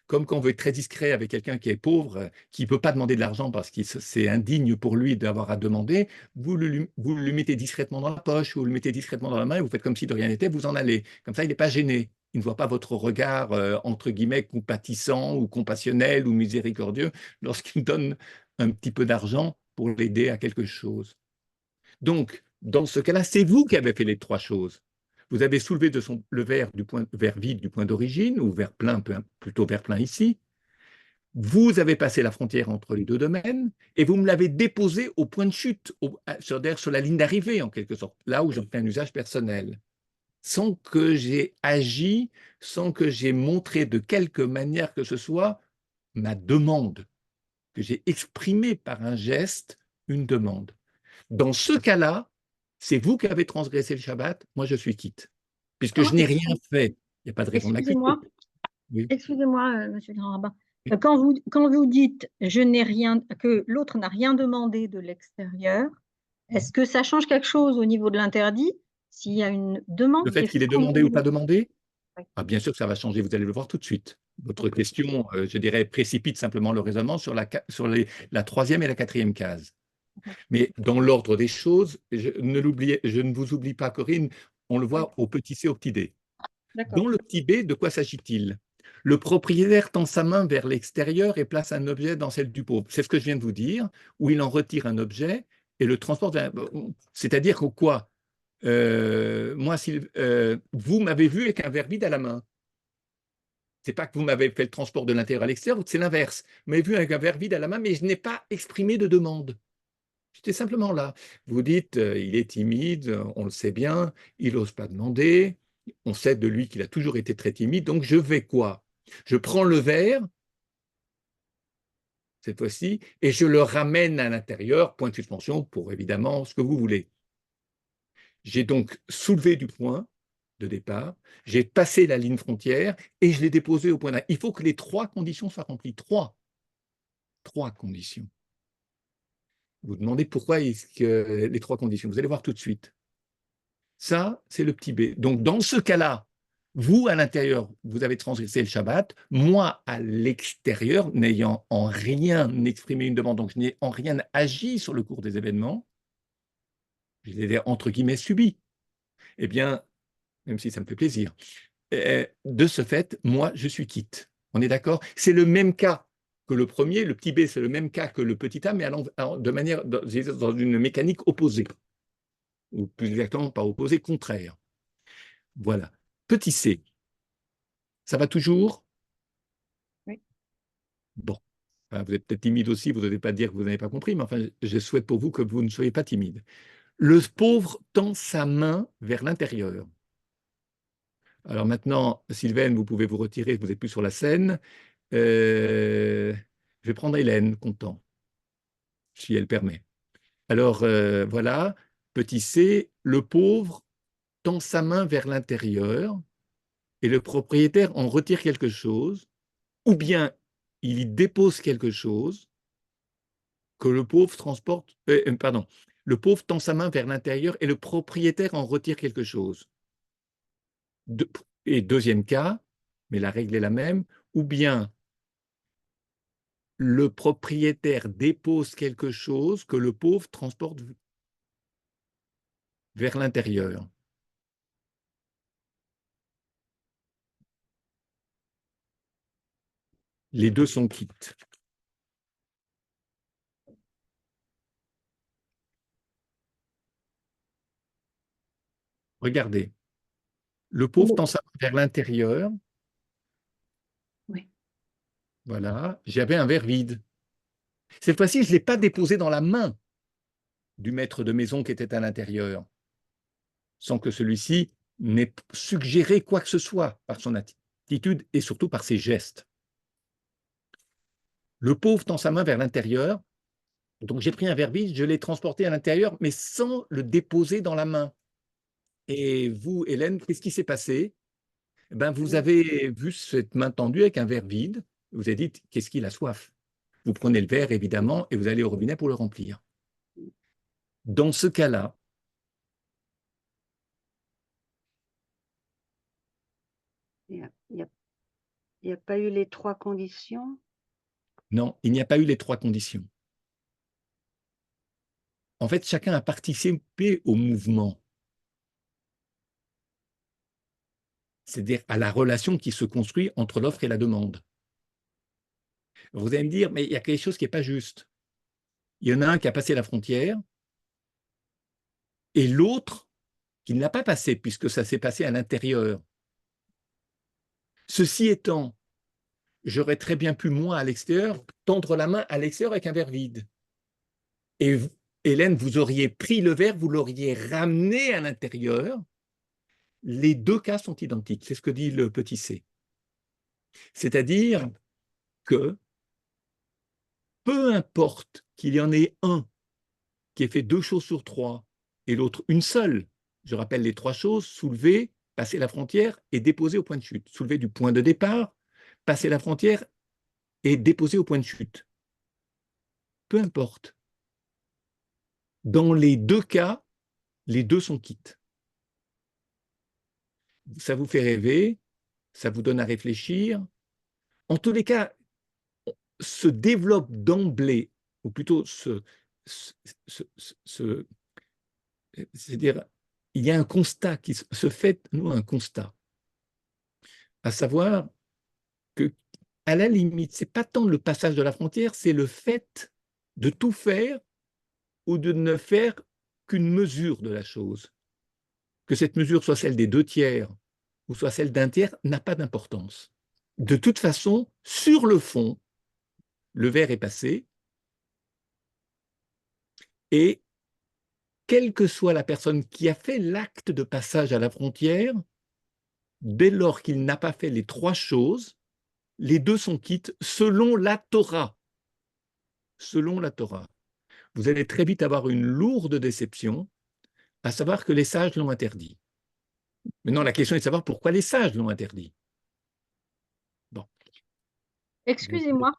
Comme quand on veut être très discret avec quelqu'un qui est pauvre, qui ne peut pas demander de l'argent parce que c'est indigne pour lui d'avoir à demander, vous le mettez discrètement dans la poche, vous le mettez discrètement dans la main et vous faites comme si de rien n'était, vous en allez. Comme ça, il n'est pas gêné. Il ne voit pas votre regard, entre guillemets, compatissant ou compassionnel ou miséricordieux lorsqu'il donne un petit peu d'argent pour l'aider à quelque chose. Donc, dans ce cas-là, c'est vous qui avez fait les trois choses. Vous avez soulevé le verre verre vide du point d'origine, ou verre plein, plutôt verre plein ici. Vous avez passé la frontière entre les deux domaines, et vous me l'avez déposé au point de chute, sur la ligne d'arrivée, en quelque sorte, là où j'en fais un usage personnel, sans que j'ai agi, sans que j'ai montré de quelque manière que ce soit ma demande, que j'ai exprimé par un geste une demande. Dans ce cas-là, c'est vous qui avez transgressé le Shabbat, moi je suis quitte. Puisque je
Comment
n'ai
est-ce
rien fait. Il n'y a pas de raison de m'acquitter.
Excusez-moi,
Oui.
excusez-moi, monsieur le grand rabbin. Quand vous dites je n'ai rien, que l'autre n'a rien demandé de l'extérieur, est-ce que ça change quelque chose au niveau de l'interdit s'il y a une
Le
demande qui
fait
est
qu'il ait demandé ou pas
formulée?
demandé,
Oui.
bien sûr que ça va changer, vous allez le voir tout de suite. Votre
D'accord.
question, je dirais, précipite simplement le raisonnement sur la troisième et la quatrième case. Mais dans l'ordre des choses, je ne vous oublie pas, Corinne, on le
Oui.
voit au petit c, au petit d.
D'accord.
Dans le petit b, de quoi s'agit-il? Le propriétaire tend sa main vers l'extérieur et place un objet dans celle du pauvre. C'est ce que je viens de vous dire, où il en retire un objet et le transporte C'est-à-dire que quoi? Moi, si vous m'avez vu avec un verre vide à la main. C'est pas que vous m'avez fait le transport de l'intérieur à l'extérieur, c'est l'inverse. Vous m'avez vu avec un verre vide à la main, mais je n'ai pas exprimé de demande. J'étais simplement là. Vous dites, il est timide, on le sait bien, il n'ose pas demander, on sait de lui qu'il a toujours été très timide, donc je vais quoi? Je prends le verre, cette fois-ci, et je le ramène à l'intérieur, point de suspension, pour évidemment ce que vous voulez. J'ai donc soulevé du point de départ, j'ai passé la ligne frontière et je l'ai déposé au point d'arrivée. Il faut que les trois conditions soient remplies. Trois conditions. Vous demandez pourquoi est-ce que les trois conditions. Vous allez voir tout de suite. Ça, c'est le petit b. Donc, dans ce cas-là, vous, à l'intérieur, vous avez transgressé le Shabbat. Moi, à l'extérieur, n'ayant en rien exprimé une demande, donc je n'ai en rien agi sur le cours des événements, je les ai entre guillemets subis. Eh bien, même si ça me fait plaisir, de ce fait, moi, je suis quitte. On est d'accord? C'est le même cas que le premier, le petit b, c'est le même cas que le petit a, mais de manière, dans une mécanique opposée, ou plus exactement, pas opposée, contraire. Voilà. Petit c, ça va toujours?
Oui.
Bon. Enfin, vous êtes peut-être timide aussi, vous n'osez pas dire que vous n'avez pas compris, mais enfin, je souhaite pour vous que vous ne soyez pas timide. Le pauvre tend sa main vers l'intérieur. Alors maintenant, Sylvaine, vous pouvez vous retirer, vous n'êtes plus sur la scène. Je vais prendre Hélène, content, si elle permet. Alors voilà, petit c, le pauvre tend sa main vers l'intérieur et le propriétaire en retire quelque chose, ou bien il y dépose quelque chose que le pauvre transporte, pardon, le pauvre tend sa main vers l'intérieur et le propriétaire en retire quelque chose. Et deuxième cas, mais la règle est la même, ou bien le propriétaire dépose quelque chose que le pauvre transporte vers l'intérieur. Les deux sont quittes. Regardez, le pauvre tend sa main vers l'intérieur.
Oui.
Voilà, j'avais un verre vide. Cette fois-ci, je ne l'ai pas déposé dans la main du maître de maison qui était à l'intérieur, sans que celui-ci n'ait suggéré quoi que ce soit par son attitude et surtout par ses gestes. Le pauvre tend sa main vers l'intérieur, donc j'ai pris un verre vide, je l'ai transporté à l'intérieur, mais sans le déposer dans la main. Et vous, Hélène, qu'est-ce qui s'est passé? Ben, vous avez vu cette main tendue avec un verre vide, vous avez dit, qu'est-ce qu'il a soif? Vous prenez le verre, évidemment, et vous allez au robinet pour le remplir. Dans ce cas-là,
il n'y a pas eu les trois conditions?
non, il n'y a pas eu les trois conditions. En fait, chacun a participé au mouvement, c'est-à-dire à la relation qui se construit entre l'offre et la demande. Vous allez me dire, mais il y a quelque chose qui n'est pas juste. Il y en a un qui a passé la frontière et l'autre qui ne l'a pas passé, puisque ça s'est passé à l'intérieur. Ceci étant, j'aurais très bien pu, moi, à l'extérieur, tendre la main à l'extérieur avec un verre vide. Et vous, Hélène, vous auriez pris le verre, vous l'auriez ramené à l'intérieur. Les deux cas sont identiques. C'est ce que dit le petit c. C'est-à-dire que peu importe qu'il y en ait un qui ait fait deux choses sur trois et l'autre une seule, je rappelle les trois choses, soulever, passer la frontière et déposer au point de chute. Soulever du point de départ, passer la frontière et déposer au point de chute. Peu importe. Dans les deux cas, les deux sont quittes. Ça vous fait rêver, ça vous donne à réfléchir. En tous les cas, se développe d'emblée, ou plutôt c'est-à-dire, il y a un constat qui se fait, nous, un constat, à savoir que, à la limite, c'est pas tant le passage de la frontière, c'est le fait de tout faire ou de ne faire qu'une mesure de la chose. Que cette mesure soit celle des deux tiers ou soit celle d'un tiers n'a pas d'importance. De toute façon, sur le fond, le verre est passé et quelle que soit la personne qui a fait l'acte de passage à la frontière, dès lors qu'il n'a pas fait les trois choses, les deux sont quittes selon la Torah. Selon la Torah. Vous allez très vite avoir une lourde déception, à savoir que les sages l'ont interdit. Maintenant, la question est de savoir pourquoi les sages l'ont interdit. Bon.
Excusez-moi,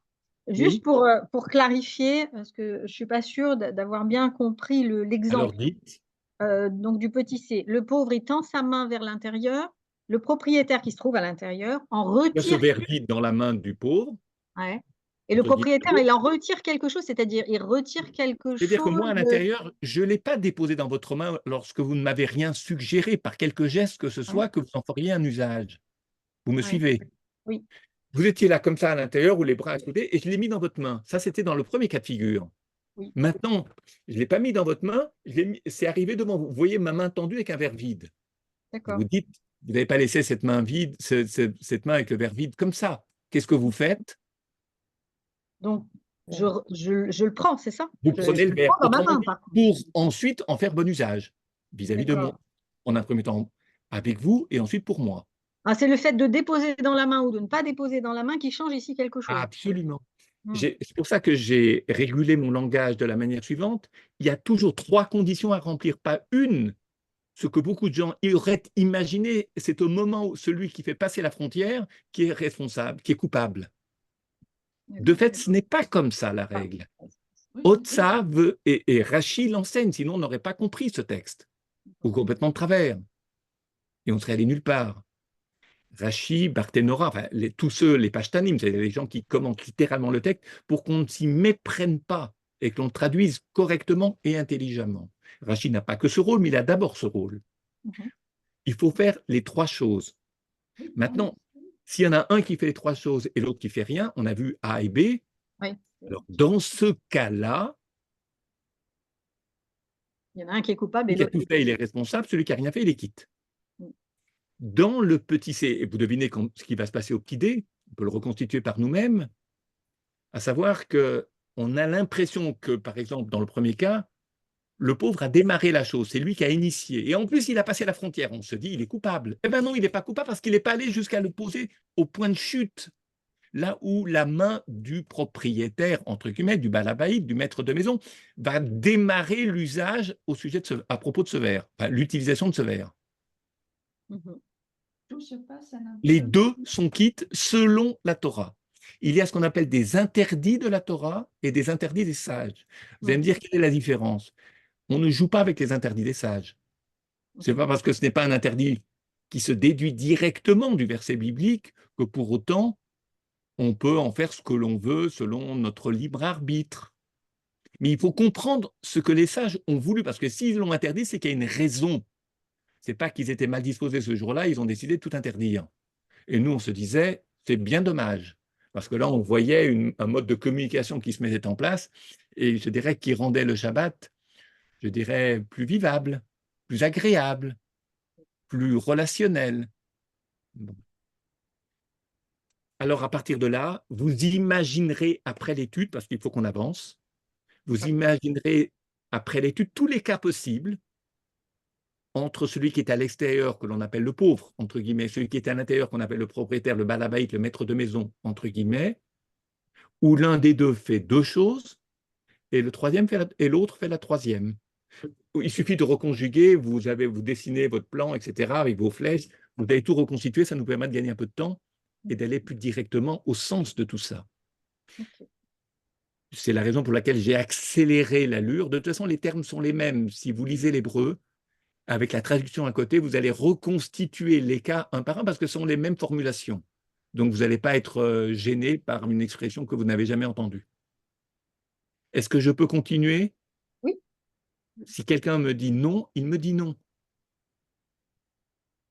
Juste
Oui,
pour clarifier, parce que je ne suis pas sûre d'avoir bien compris
alors
l'exemple
dites,
donc du petit c. Le pauvre, il tend sa main vers l'intérieur, le propriétaire qui se trouve à l'intérieur en
il y a ce
retire,
verre vide dans la main du pauvre,
ouais, et le
entre guillemets.
propriétaire, il en retire quelque chose, c'est-à-dire il retire quelque
C'est-à-dire que
chose
moi, à l'intérieur, je ne l'ai pas déposé dans votre main lorsque vous ne m'avez rien suggéré par quelque geste que ce
ouais,
soit que vous en feriez un usage. Vous me
ouais,
suivez?
oui,
Vous étiez là comme ça à l'intérieur ou les bras à côté et je l'ai mis dans votre main. Ça, c'était dans le premier cas de figure.
oui,
Maintenant, je ne l'ai pas mis dans votre main, c'est arrivé devant vous. Vous voyez ma main tendue avec un verre vide. Vous
d'accord.
vous dites, vous n'avez pas laissé cette main vide, cette main avec le verre vide comme ça. Qu'est-ce que vous faites?
Donc, je le prends, c'est ça?
Vous
Je
prenez le
le
verre.
prends dans ma
Autrement
main,
dit,
par contre.
pour ensuite en faire bon usage vis-à-vis de moi,
D'accord.
en un premier temps avec vous et ensuite pour moi.
Ah, c'est le fait de déposer dans la main ou de ne pas déposer dans la main qui change ici quelque chose.
Absolument.
Hmm.
C'est pour ça que j'ai régulé mon langage de la manière suivante. Il y a toujours trois conditions à remplir, pas une. Ce que beaucoup de gens auraient imaginé, c'est au moment où celui qui fait passer la frontière qui est responsable, qui est coupable. De
D'accord.
fait, ce n'est pas comme ça la
Ah,
règle.
oui,
Otsa veut, et Rachid l'enseigne, sinon on n'aurait pas compris ce texte, ou complètement de travers, et on serait allé nulle part. Rachid, Barthénora, enfin, tous ceux, les Pashtanim, c'est les gens qui commentent littéralement le texte pour qu'on ne s'y méprenne pas et que l'on traduise correctement et intelligemment. Rachid n'a pas que ce rôle, mais il a d'abord ce rôle.
mhm.
Il faut faire les trois choses. Maintenant, s'il y en a un qui fait les trois choses et l'autre qui fait rien, on a vu A et B.
Oui.
Alors, dans ce cas-là,
Il y en a un qui est coupable et
celui qui a
l'autre.
tout fait, il est responsable, celui qui n'a rien fait, il est quitte.
Mm.
Dans le petit c, et vous devinez ce qui va se passer au petit d, on peut le reconstituer par nous-mêmes, à savoir qu'on a l'impression que, par exemple, dans le premier cas, le pauvre a démarré la chose, c'est lui qui a initié. Et en plus, il a passé la frontière. On se dit, il est coupable. Eh bien non, il n'est pas coupable parce qu'il n'est pas allé jusqu'à le poser au point de chute, là où la main du propriétaire, entre guillemets, du balabaïd, du maître de maison, va démarrer l'usage au sujet à propos de ce verre, enfin, l'utilisation de ce verre.
Mhm.
Les deux sont quittes selon la Torah. Il y a ce qu'on appelle des interdits de la Torah et des interdits des sages. Vous allez me dire quelle est la différence? On ne joue pas avec les interdits des sages. Ce n'est pas parce que ce n'est pas un interdit qui se déduit directement du verset biblique que pour autant on peut en faire ce que l'on veut selon notre libre arbitre. Mais il faut comprendre ce que les sages ont voulu, parce que s'ils l'ont interdit, c'est qu'il y a une raison. Ce n'est pas qu'ils étaient mal disposés ce jour-là, ils ont décidé de tout interdire. Et nous, on se disait, c'est bien dommage, parce que là, on voyait un mode de communication qui se mettait en place, et je dirais qui rendait le Shabbat, je dirais, plus vivable, plus agréable, plus relationnel. Bon. Alors, à partir de là, vous imaginerez après l'étude, parce qu'il faut qu'on avance, vous imaginerez après l'étude tous les cas possibles entre celui qui est à l'extérieur, que l'on appelle le pauvre, entre guillemets, celui qui est à l'intérieur, qu'on appelle le propriétaire, le balabaït, le maître de maison, entre guillemets, où l'un des deux fait deux choses et l'autre fait la troisième. Il suffit de reconjuguer, vous dessinez votre plan, etc., avec vos flèches, vous allez tout reconstituer, ça nous permet de gagner un peu de temps et d'aller plus directement au sens de tout ça.
Ok.
C'est la raison pour laquelle j'ai accéléré l'allure. De toute façon, les termes sont les mêmes. Si vous lisez l'hébreu, avec la traduction à côté, vous allez reconstituer les cas un par un parce que ce sont les mêmes formulations. Donc, vous n'allez pas être gêné par une expression que vous n'avez jamais entendue. Est-ce que je peux continuer?
Oui.
Si quelqu'un me dit non, il me dit non.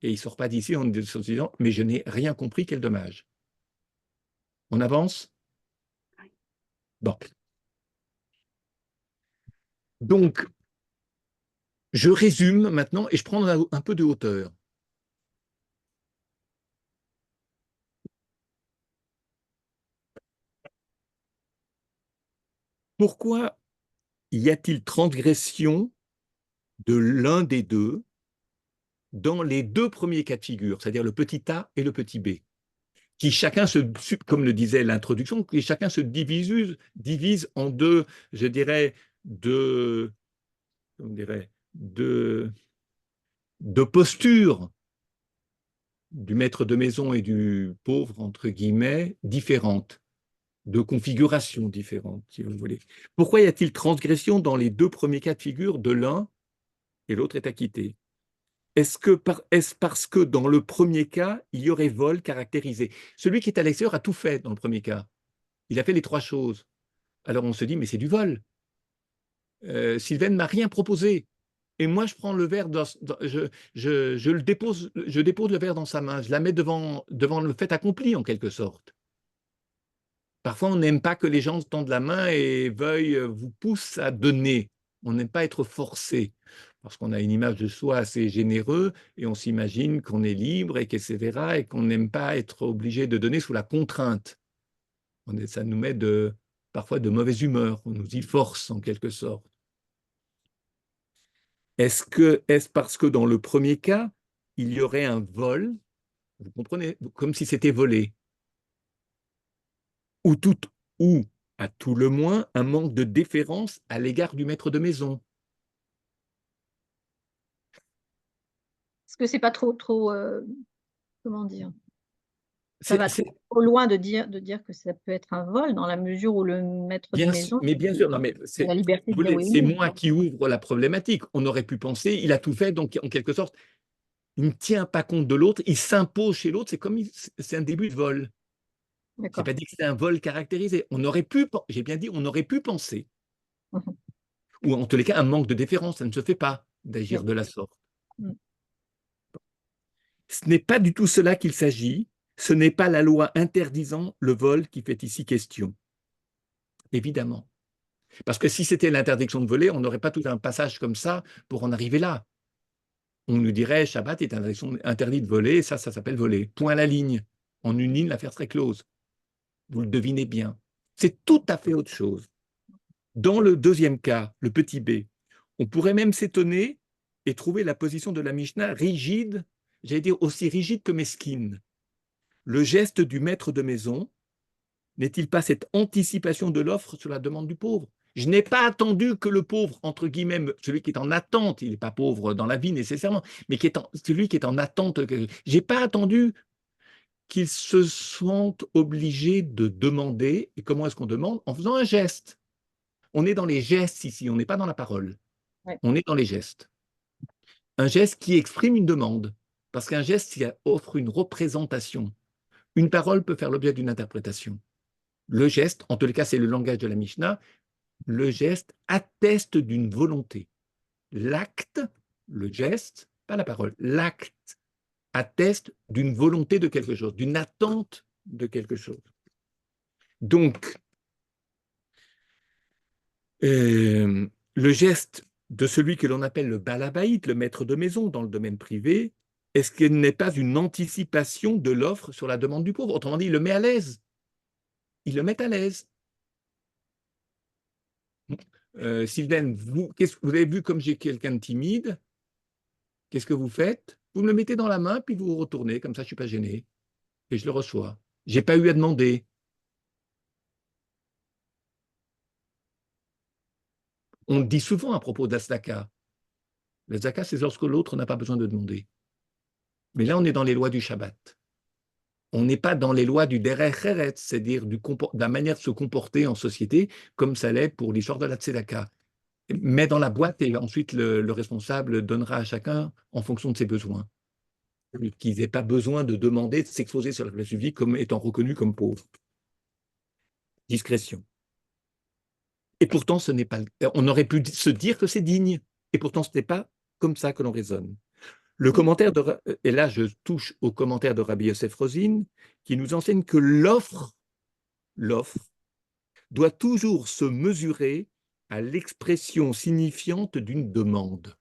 Et il ne sort pas d'ici en se disant « mais je n'ai rien compris, quel dommage ». On avance? Bon. Donc, je résume maintenant et je prends un peu de hauteur. Pourquoi y a-t-il transgression de l'un des deux dans les deux premiers cas de figure, c'est-à-dire le petit a et le petit b, qui chacun comme le disait l'introduction, qui chacun se divise en deux, je dirais, deux postures du maître de maison et du pauvre, entre guillemets, différentes. de configurations différentes, si vous voulez. Pourquoi y a-t-il transgression dans les deux premiers cas de figure de l'un et l'autre est acquitté? Est-ce parce que dans le premier cas, il y aurait vol caractérisé? Celui qui est à l'extérieur a tout fait dans le premier cas. Il a fait les trois choses. Alors on se dit, mais c'est du vol. Sylvain ne m'a rien proposé. Et moi, je prends le verre, je le dépose, je dépose le verre dans sa main, je la mets devant le fait accompli, en quelque sorte. Parfois, on n'aime pas que les gens se tendent la main et vous poussent à donner. On n'aime pas être forcé, parce qu'on a une image de soi assez généreux et on s'imagine qu'on est libre et etc. et qu'on n'aime pas être obligé de donner sous la contrainte. Ça nous met parfois de mauvaise humeur, on nous y force en quelque sorte. Est-ce parce que dans le premier cas, il y aurait un vol, vous comprenez, comme si c'était volé, ou à tout le moins, un manque de déférence à l'égard du maître de maison?
Est-ce que c'est pas trop, comment dire? Ça va trop loin de dire que ça peut être un vol, dans la mesure où le maître de maison
bien sûr, non, mais
a la liberté de dire oui ou
c'est
non.
moi qui ouvre la problématique. On aurait pu penser, il a tout fait, donc en quelque sorte, il ne tient pas compte de l'autre, il s'impose chez l'autre, c'est un début de vol. Je n'ai pas dit que c'était un vol caractérisé. J'ai bien dit, on aurait pu penser, ou en tous les cas, un manque de déférence, ça ne se fait pas d'agir de la sorte. Ce n'est pas du tout cela qu'il s'agit, ce n'est pas la loi interdisant le vol qui fait ici question. Évidemment. Parce que si c'était l'interdiction de voler, on n'aurait pas tout un passage comme ça pour en arriver là. On nous dirait, Shabbat est interdit de voler, et ça s'appelle voler. Point à la ligne. En une ligne, l'affaire serait close. Vous le devinez bien. C'est tout à fait autre chose. Dans le deuxième cas, le petit b, on pourrait même s'étonner et trouver la position de la Mishnah rigide, j'allais dire aussi rigide que mesquine. Le geste du maître de maison n'est-il pas cette anticipation de l'offre sur la demande du pauvre? Je n'ai pas attendu que le pauvre, entre guillemets, celui qui est en attente, il n'est pas pauvre dans la vie nécessairement, mais celui qui est en attente, je n'ai pas attendu qu'il se sente obligé de demander. Et comment est-ce qu'on demande? En faisant un geste. On est dans les gestes ici, on n'est pas dans la parole.
Ouais.
On est dans les gestes. Un geste qui exprime une demande, parce qu'un geste offre une représentation. Une parole peut faire l'objet d'une interprétation. Le geste, en tous les cas, c'est le langage de la Mishnah, le geste atteste d'une volonté. L'acte, le geste, pas la parole, l'acte atteste d'une volonté de quelque chose, d'une attente de quelque chose. Donc, le geste de celui que l'on appelle le balabaït, le maître de maison dans le domaine privé, est-ce qu'il n'est pas une anticipation de l'offre sur la demande du pauvre? Autrement dit, il le met à l'aise. Il le met à l'aise. Sylvain, vous avez vu comme j'ai quelqu'un de timide, qu'est-ce que vous faites? Vous me le mettez dans la main, puis vous vous retournez, comme ça je ne suis pas gêné, et je le reçois. Je n'ai pas eu à demander. On le dit souvent à propos de la tzedaka. La tzedaka, c'est lorsque l'autre n'a pas besoin de demander. Mais là, on est dans les lois du Shabbat. On n'est pas dans les lois du derech eretz, c'est-à-dire de la manière de se comporter en société, comme ça l'est pour l'histoire de la tzedaka. Mais dans la boîte, et ensuite le responsable donnera à chacun en fonction de ses besoins. Qu'ils n'aient pas besoin de demander de s'exposer sur la place publique comme étant reconnu comme pauvre. Discrétion. Et pourtant, on aurait pu se dire que c'est digne. Et pourtant, ce n'est pas comme ça que l'on raisonne. Le commentaire et là je touche au commentaire de Rabbi Yosef Rosin, qui nous enseigne que l'offre doit toujours se mesurer à l'expression signifiante d'une demande.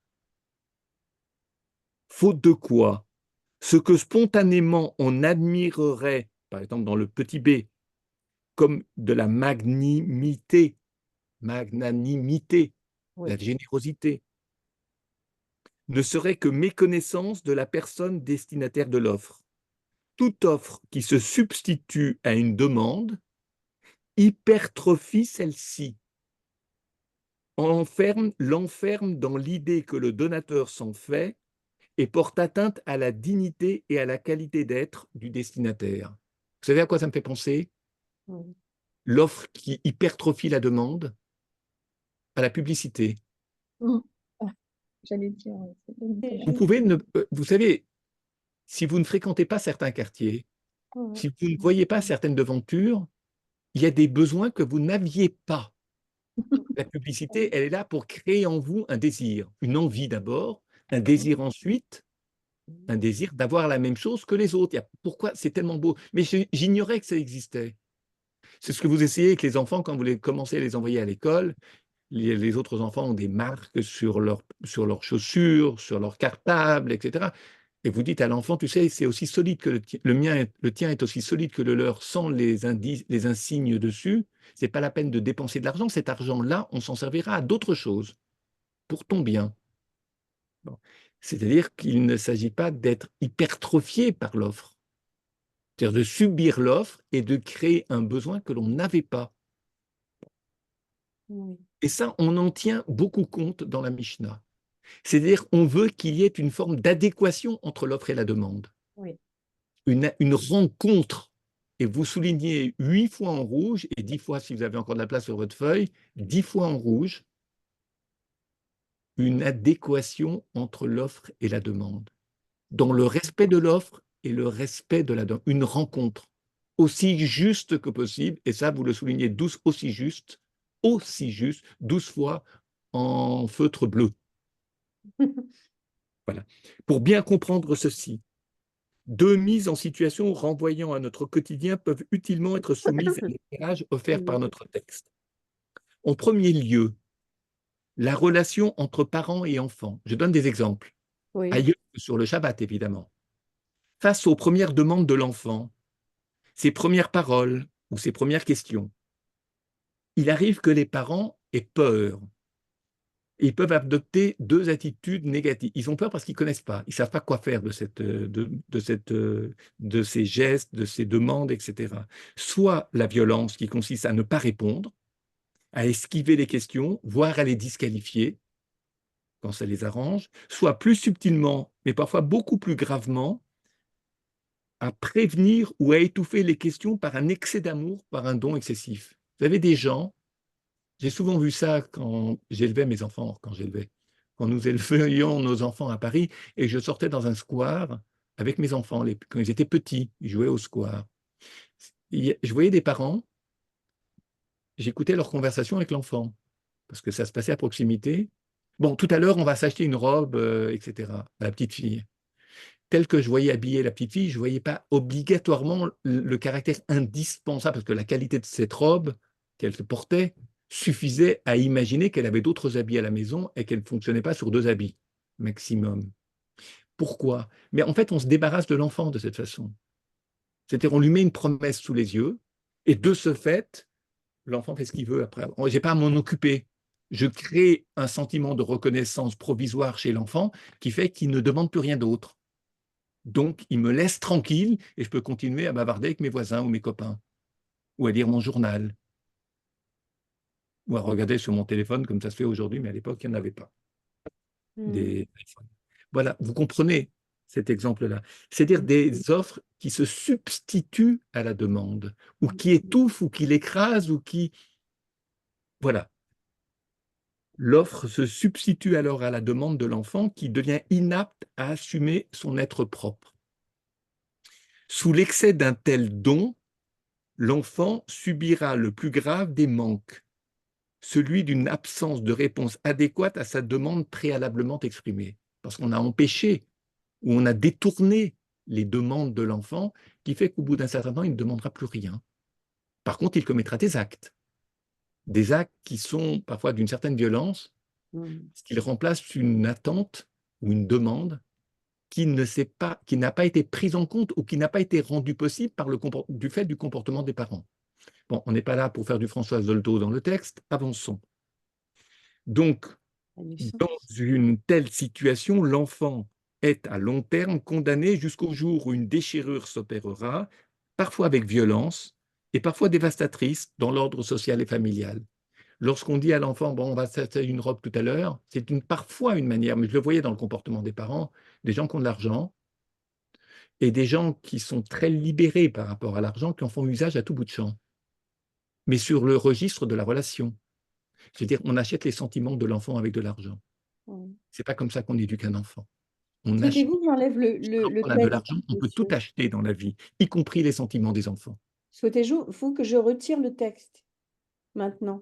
Faute de quoi, ce que spontanément on admirerait, par exemple dans le petit b, comme de la magnanimité, la générosité, ne serait que méconnaissance de la personne destinataire de l'offre. Toute offre qui se substitue à une demande hypertrophie celle-ci, l'enferme dans l'idée que le donateur s'en fait et porte atteinte à la dignité et à la qualité d'être du destinataire. Vous savez à quoi ça me fait penser? l'offre qui hypertrophie la demande à la publicité.
J'allais dire, c'est bon.
Vous pouvez vous savez, si vous ne fréquentez pas certains quartiers, si vous ne voyez pas certaines devantures, il y a des besoins que vous n'aviez pas. La publicité, elle est là pour créer en vous un désir, une envie d'abord, un désir ensuite, un désir d'avoir la même chose que les autres. Pourquoi? C'est tellement beau. Mais j'ignorais que ça existait. C'est ce que vous essayez avec les enfants quand vous commencez à les envoyer à l'école. Les autres enfants ont des marques sur leurs chaussures, sur leur cartable, etc. Et vous dites à l'enfant, tu sais, c'est aussi solide que le tien est aussi solide que le leur sans les insignes dessus. C'est pas la peine de dépenser de l'argent. Cet argent-là, on s'en servira à d'autres choses, pour ton bien. Bon. C'est-à-dire qu'il ne s'agit pas d'être hypertrophié par l'offre. C'est-à-dire de subir l'offre et de créer un besoin que l'on n'avait pas. Et ça, on en tient beaucoup compte dans la Mishnah. C'est-à-dire qu'on veut qu'il y ait une forme d'adéquation entre l'offre et la demande.
Oui.
Une rencontre. Et vous soulignez 8 fois en rouge, et 10 fois, si vous avez encore de la place sur votre feuille, 10 fois en rouge, une adéquation entre l'offre et la demande. Dans le respect de l'offre et le respect de la demande. Une rencontre aussi juste que possible, et ça, vous le soulignez 12 aussi juste, 12 fois en feutre bleu. Voilà. Pour bien comprendre ceci, 2 mises en situation renvoyant à notre quotidien peuvent utilement être soumises à l'éclairage offert par notre texte. En premier lieu, la relation entre parents et enfants. Je donne des exemples.
Oui.
Ailleurs que sur le Shabbat, évidemment. Face aux premières demandes de l'enfant, ses premières paroles ou ses premières questions, il arrive que les parents aient peur. Et ils peuvent adopter 2 attitudes négatives. Ils ont peur parce qu'ils ne connaissent pas. Ils ne savent pas quoi faire de ces gestes, de ces demandes, etc. Soit la violence qui consiste à ne pas répondre, à esquiver les questions, voire à les disqualifier quand ça les arrange, soit plus subtilement, mais parfois beaucoup plus gravement, à prévenir ou à étouffer les questions par un excès d'amour, par un don excessif. Vous avez des gens, j'ai souvent vu ça quand j'élevais mes enfants, quand nous élevions nos enfants à Paris, et je sortais dans un square avec mes enfants, quand ils étaient petits, ils jouaient au square. Je voyais des parents, j'écoutais leur conversation avec l'enfant, parce que ça se passait à proximité. Bon, tout à l'heure, on va s'acheter une robe, etc., à la petite fille. Tel que je voyais habiller la petite fille, je ne voyais pas obligatoirement le caractère indispensable, parce que la qualité de cette robe qu'elle se portait suffisait à imaginer qu'elle avait d'autres habits à la maison et qu'elle ne fonctionnait pas sur 2 habits maximum. Pourquoi? Mais en fait, on se débarrasse de l'enfant de cette façon. C'est-à-dire, on lui met une promesse sous les yeux, et de ce fait, l'enfant fait ce qu'il veut après. Je n'ai pas à m'en occuper. Je crée un sentiment de reconnaissance provisoire chez l'enfant qui fait qu'il ne demande plus rien d'autre. Donc, il me laisse tranquille et je peux continuer à bavarder avec mes voisins ou mes copains, ou à lire mon journal, ou à regarder sur mon téléphone comme ça se fait aujourd'hui, mais à l'époque, il n'y en avait pas. Des téléphones. Voilà, vous comprenez cet exemple-là. C'est-à-dire des offres qui se substituent à la demande, ou qui étouffent, ou qui l'écrasent, ou qui... Voilà. L'offre se substitue alors à la demande de l'enfant qui devient inapte à assumer son être propre. Sous l'excès d'un tel don, l'enfant subira le plus grave des manques, celui d'une absence de réponse adéquate à sa demande préalablement exprimée. Parce qu'on a empêché ou on a détourné les demandes de l'enfant, qui fait qu'au bout d'un certain temps, il ne demandera plus rien. Par contre, il commettra des actes qui sont parfois d'une certaine violence, parce qu'il remplace une attente ou une demande qui n'a pas été prise en compte ou qui n'a pas été rendue possible du fait du comportement des parents. Bon, on n'est pas là pour faire du François Zolto dans le texte, avançons. Donc, dans une telle situation, l'enfant est à long terme condamné jusqu'au jour où une déchirure s'opérera, parfois avec violence et parfois dévastatrice dans l'ordre social et familial. Lorsqu'on dit à l'enfant, bon, on va s'acheter une robe tout à l'heure, c'est parfois une manière, mais je le voyais dans le comportement des parents, des gens qui ont de l'argent et des gens qui sont très libérés par rapport à l'argent, qui en font usage à tout bout de champ. mais sur le registre de la relation. C'est-à-dire, on achète les sentiments de l'enfant avec de l'argent. C'est pas comme ça qu'on éduque un enfant. On achète.
Souhaitez-vous que j'enlève
Quand on a de
texte,
l'argent, on peut
monsieur?
tout acheter dans la vie, y compris les sentiments des enfants.
Souhaitez-vous que je retire le texte maintenant?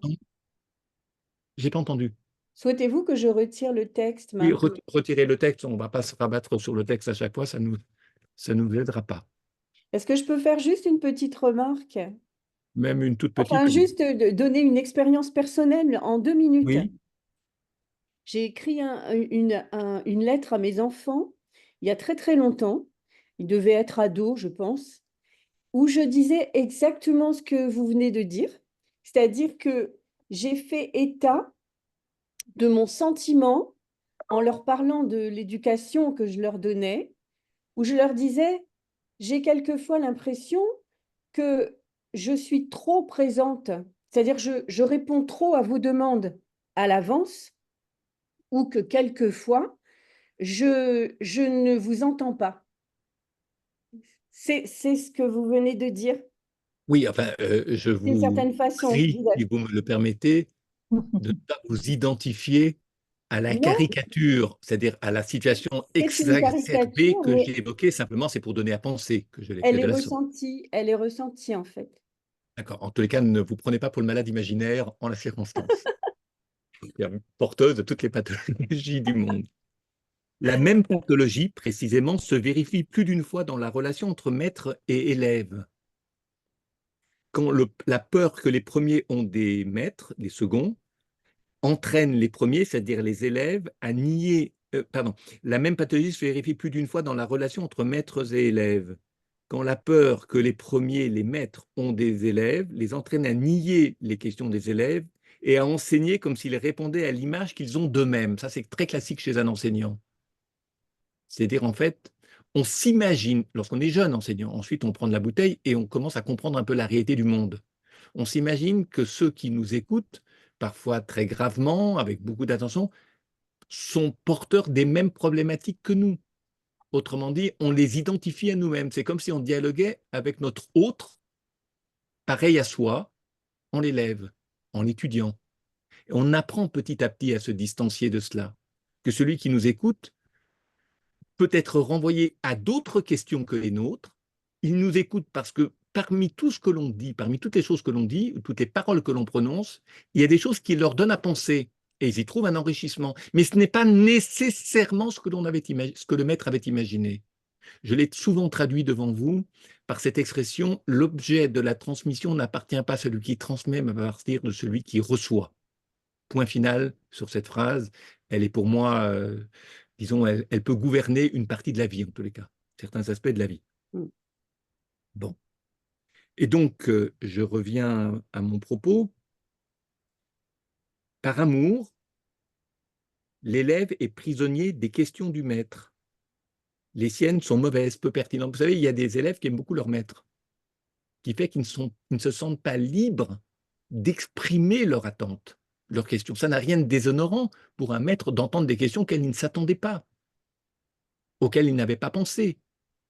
J'ai pas entendu.
Souhaitez-vous que je retire le texte
Oui,
maintenant?
retirer le texte, on ne va pas se rabattre sur le texte à chaque fois, ça nous aidera pas.
Est-ce que je peux faire juste une petite remarque?
Même une toute petite.
Enfin, juste donner une expérience personnelle en 2 minutes.
Oui.
J'ai écrit une lettre à mes enfants il y a très très longtemps. Ils devaient être ados, je pense, où je disais exactement ce que vous venez de dire. C'est-à-dire que j'ai fait état de mon sentiment en leur parlant de l'éducation que je leur donnais, où je leur disais, j'ai quelquefois l'impression que je suis trop présente, c'est-à-dire je réponds trop à vos demandes à l'avance, ou que quelquefois, je ne vous entends pas. C'est ce que vous venez de dire.
Oui, enfin, je
D'une
vous
certaine façon.
prie, si vous me le permettez, de ne pas vous identifier à la
Non,
caricature, c'est-à-dire à la situation
c'est une
exacerbée
caricature,
que
mais
j'ai évoquée. Simplement, c'est pour donner à penser que je l'ai fait
elle
de
est
la sorte.
ressentie en fait.
D'accord. En tous les cas, ne vous prenez pas pour le malade imaginaire en la circonstance. Il y a porteuse de toutes les pathologies du monde. La même pathologie, précisément, se vérifie plus d'une fois dans la relation entre maître et élève. Quand la peur que les premiers ont des maîtres, les seconds, entraîne les premiers, c'est-à-dire les élèves, à nier. La même pathologie se vérifie plus d'une fois dans la relation entre maîtres et élèves. Quand la peur que les premiers, les maîtres, ont des élèves, les entraîne à nier les questions des élèves et à enseigner comme s'ils répondaient à l'image qu'ils ont d'eux-mêmes. Ça, c'est très classique chez un enseignant. C'est-à-dire, en fait, on s'imagine, lorsqu'on est jeune enseignant, ensuite on prend de la bouteille et on commence à comprendre un peu la réalité du monde. On s'imagine que ceux qui nous écoutent, parfois très gravement, avec beaucoup d'attention, sont porteurs des mêmes problématiques que nous. Autrement dit, on les identifie à nous-mêmes. C'est comme si on dialoguait avec notre autre, pareil à soi, en l'élève, en l'étudiant. Et on apprend petit à petit à se distancier de cela. Que celui qui nous écoute peut être renvoyé à d'autres questions que les nôtres. Il nous écoute parce que parmi tout ce que l'on dit, parmi toutes les choses que l'on dit, toutes les paroles que l'on prononce, il y a des choses qui leur donnent à penser et ils y trouvent un enrichissement. Mais ce n'est pas nécessairement ce que ce que le maître avait imaginé. Je l'ai souvent traduit devant vous par cette expression, l'objet de la transmission n'appartient pas à celui qui transmet, mais à partir de celui qui reçoit. Point final sur cette phrase. Elle est pour moi, disons, elle peut gouverner une partie de la vie, en tous les cas, certains aspects de la vie. Bon. Et donc, je reviens à mon propos. Par amour, l'élève est prisonnier des questions du maître. Les siennes sont mauvaises, peu pertinentes. Vous savez, il y a des élèves qui aiment beaucoup leur maître, qui fait qu'ils ne se sentent pas libres d'exprimer leur attente, leurs questions. Ça n'a rien de déshonorant pour un maître d'entendre des questions auxquelles il ne s'attendait pas, auxquelles il n'avait pas pensé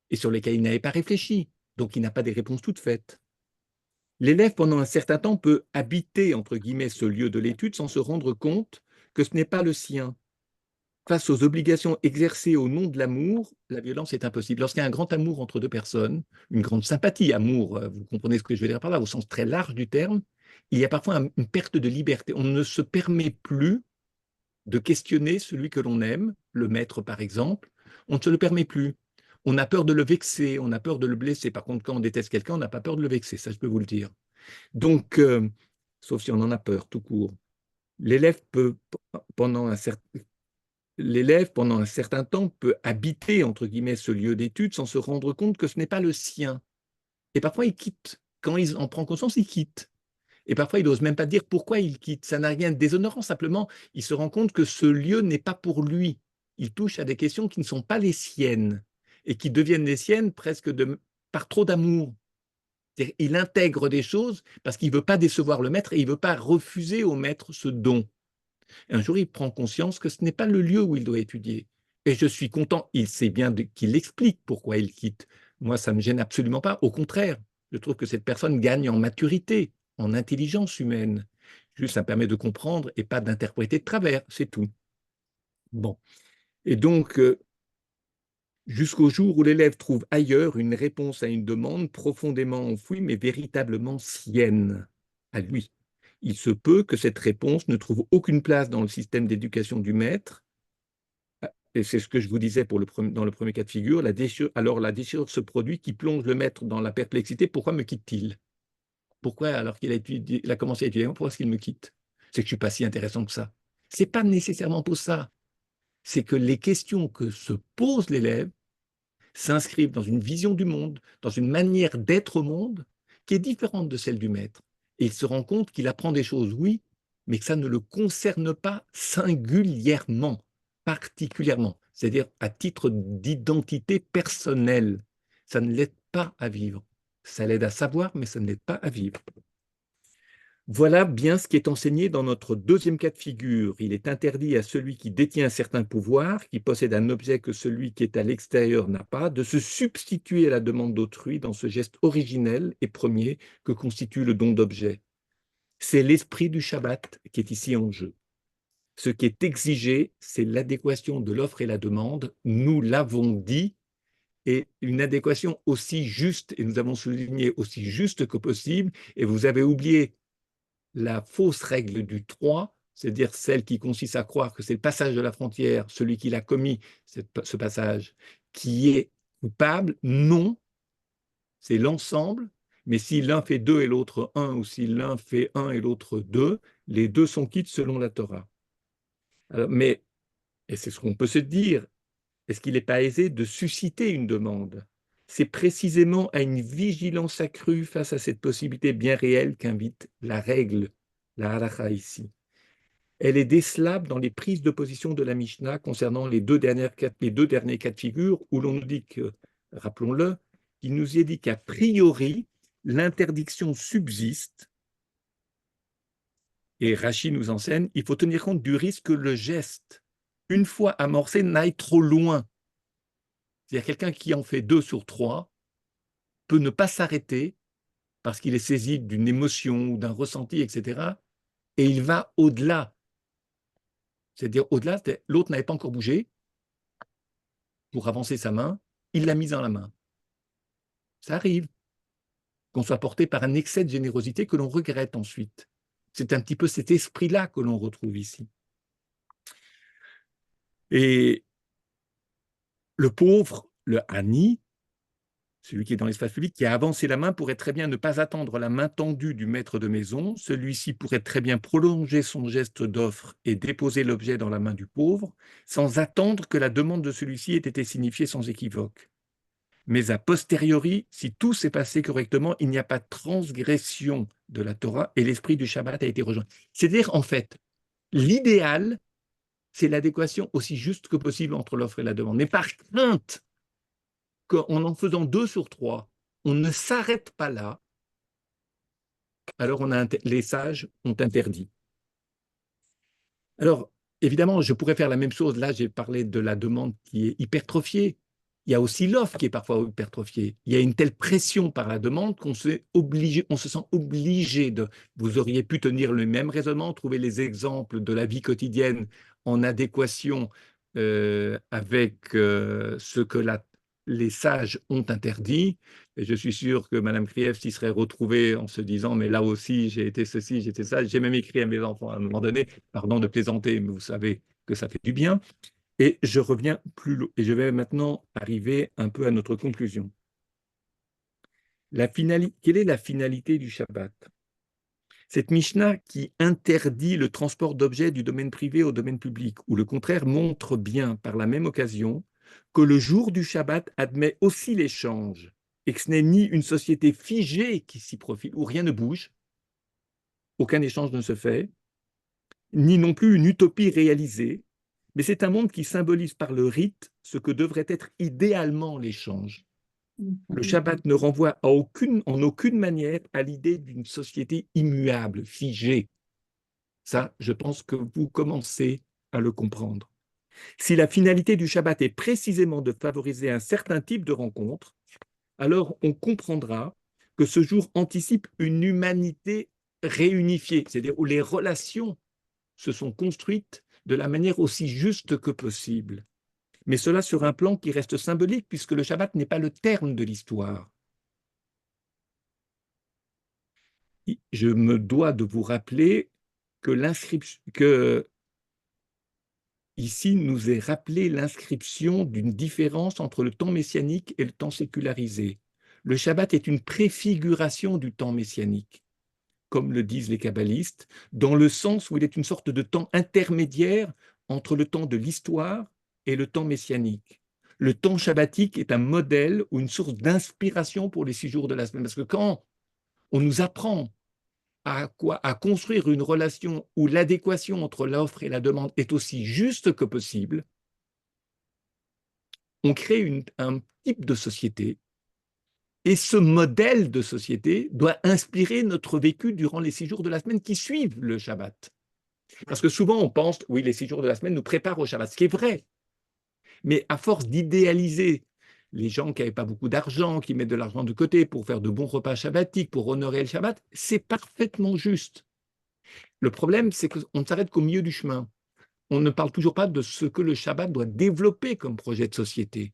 et sur lesquelles il n'avait pas réfléchi. Donc, il n'a pas des réponses toutes faites. L'élève, pendant un certain temps, peut habiter, entre guillemets, ce lieu de l'étude sans se rendre compte que ce n'est pas le sien. Face aux obligations exercées au nom de l'amour, la violence est impossible. Lorsqu'il y a un grand amour entre deux personnes, une grande sympathie, amour, vous comprenez ce que je veux dire par là, au sens très large du terme, il y a parfois une perte de liberté. On ne se permet plus de questionner celui que l'on aime, le maître par exemple. On ne se le permet plus. On a peur de le vexer, on a peur de le blesser. Par contre, quand on déteste quelqu'un, on n'a pas peur de le vexer, ça je peux vous le dire. Donc, sauf si on en a peur, tout court. L'élève peut, pendant un certain temps, peut habiter, entre guillemets, ce lieu d'étude sans se rendre compte que ce n'est pas le sien. Et parfois, il quitte. Quand il en prend conscience, il quitte. Et parfois, il n'ose même pas dire pourquoi il quitte. Ça n'a rien de déshonorant. Simplement, il se rend compte que ce lieu n'est pas pour lui. Il touche à des questions qui ne sont pas les siennes et qui deviennent les siennes presque par trop d'amour. Il intègre des choses parce qu'il ne veut pas décevoir le maître et il ne veut pas refuser au maître ce don. Un jour, il prend conscience que ce n'est pas le lieu où il doit étudier. Et je suis content, il sait bien qu'il explique pourquoi il quitte. Moi, ça ne me gêne absolument pas. Au contraire, je trouve que cette personne gagne en maturité en intelligence humaine. Juste, ça permet de comprendre et pas d'interpréter de travers, c'est tout. Bon. Et donc, jusqu'au jour où l'élève trouve ailleurs une réponse à une demande profondément enfouie, mais véritablement sienne, à lui. Il se peut que cette réponse ne trouve aucune place dans le système d'éducation du maître, et c'est ce que je vous disais dans le premier cas de figure, alors la déchirure se produit qui plonge le maître dans la perplexité. Pourquoi me quitte-t-il? Pourquoi, alors il a commencé à étudier, pourquoi est-ce qu'il me quitte? C'est que je ne suis pas si intéressant que ça. Ce n'est pas nécessairement pour ça. C'est que les questions que se pose l'élève s'inscrivent dans une vision du monde, dans une manière d'être au monde qui est différente de celle du maître. Et il se rend compte qu'il apprend des choses, oui, mais que ça ne le concerne pas singulièrement, particulièrement, c'est-à-dire à titre d'identité personnelle. Ça ne l'aide pas à vivre. Ça l'aide à savoir, mais ça ne l'aide pas à vivre. Voilà bien ce qui est enseigné dans notre deuxième cas de figure. Il est interdit à celui qui détient un certain pouvoir, qui possède un objet que celui qui est à l'extérieur n'a pas, de se substituer à la demande d'autrui dans ce geste originel et premier que constitue le don d'objet. C'est l'esprit du Shabbat qui est ici en jeu. Ce qui est exigé, c'est l'adéquation de l'offre et la demande. Nous l'avons dit, et une adéquation aussi juste, et nous avons souligné aussi juste que possible, et vous avez oublié la fausse règle du 3, c'est-à-dire celle qui consiste à croire que c'est le passage de la frontière, celui qui l'a commis, ce passage, qui est coupable. Non, c'est l'ensemble, mais si l'un fait 2 et l'autre 1, ou si l'un fait 1 et l'autre 2, les deux sont quittes selon la Torah. Alors, mais, et c'est ce qu'on peut se dire, est-ce qu'il n'est pas aisé de susciter une demande? C'est précisément à une vigilance accrue face à cette possibilité bien réelle qu'invite la règle, la halakha ici. Elle est décelable dans les prises de position de la Mishnah concernant les deux derniers cas de figure, où l'on nous dit que, rappelons-le, il nous est dit qu'a priori, l'interdiction subsiste, et Rashi nous enseigne, il faut tenir compte du risque que le geste, une fois amorcé, n'aille trop loin. C'est-à-dire quelqu'un qui en fait 2 sur 3 peut ne pas s'arrêter parce qu'il est saisi d'une émotion ou d'un ressenti, etc. Et il va au-delà. C'est-à-dire au-delà, l'autre n'avait pas encore bougé pour avancer sa main, il l'a mise dans la main. Ça arrive qu'on soit porté par un excès de générosité que l'on regrette ensuite. C'est un petit peu cet esprit-là que l'on retrouve ici. Et le pauvre, le Hani, celui qui est dans l'espace public, qui a avancé la main, pourrait très bien ne pas attendre la main tendue du maître de maison. Celui-ci pourrait très bien prolonger son geste d'offre et déposer l'objet dans la main du pauvre, sans attendre que la demande de celui-ci ait été signifiée sans équivoque. Mais a posteriori, si tout s'est passé correctement, il n'y a pas de transgression de la Torah et l'esprit du Shabbat a été rejoint. C'est-à-dire, en fait, l'idéal, c'est l'adéquation aussi juste que possible entre l'offre et la demande. Mais par crainte qu'en en faisant 2 sur 3, on ne s'arrête pas là, alors les sages ont interdit. Alors, évidemment, je pourrais faire la même chose. Là, j'ai parlé de la demande qui est hypertrophiée. Il y a aussi l'offre qui est parfois hypertrophiée. Il y a une telle pression par la demande qu'on se sent obligé de... Vous auriez pu tenir le même raisonnement, trouver les exemples de la vie quotidienne en adéquation avec ce que les sages ont interdit. Et je suis sûr que Mme Krief s'y serait retrouvée en se disant « mais là aussi, j'ai été ceci, j'étais ça ». J'ai même écrit à mes enfants à un moment donné, pardon de plaisanter, mais vous savez que ça fait du bien. Et je reviens plus loin, et je vais maintenant arriver un peu à notre conclusion. Quelle est la finalité du Shabbat? Cette Mishnah qui interdit le transport d'objets du domaine privé au domaine public, ou le contraire montre bien par la même occasion que le jour du Shabbat admet aussi l'échange, et que ce n'est ni une société figée qui s'y profite, où rien ne bouge, aucun échange ne se fait, ni non plus une utopie réalisée, mais c'est un monde qui symbolise par le rite ce que devrait être idéalement l'échange. Le Shabbat ne renvoie en aucune manière à l'idée d'une société immuable, figée. Ça, je pense que vous commencez à le comprendre. Si la finalité du Shabbat est précisément de favoriser un certain type de rencontre, alors on comprendra que ce jour anticipe une humanité réunifié, c'est-à-dire où les relations se sont construites de la manière aussi juste que possible. Mais cela sur un plan qui reste symbolique, puisque le Shabbat n'est pas le terme de l'histoire. Je me dois de vous rappeler que ici nous est rappelé l'inscription d'une différence entre le temps messianique et le temps sécularisé. Le Shabbat est une préfiguration du temps messianique, comme le disent les kabbalistes, dans le sens où il est une sorte de temps intermédiaire entre le temps de l'histoire et le temps messianique. Le temps shabbatique est un modèle ou une source d'inspiration pour les 6 jours de la semaine. Parce que quand on nous apprend à construire une relation où l'adéquation entre l'offre et la demande est aussi juste que possible, on crée un type de société. Et ce modèle de société doit inspirer notre vécu durant les 6 jours de la semaine qui suivent le Shabbat. Parce que souvent, on pense, oui, les 6 jours de la semaine nous préparent au Shabbat, ce qui est vrai. Mais à force d'idéaliser les gens qui n'avaient pas beaucoup d'argent, qui mettent de l'argent de côté pour faire de bons repas shabbatiques, pour honorer le Shabbat, c'est parfaitement juste. Le problème, c'est qu'on ne s'arrête qu'au milieu du chemin. On ne parle toujours pas de ce que le Shabbat doit développer comme projet de société.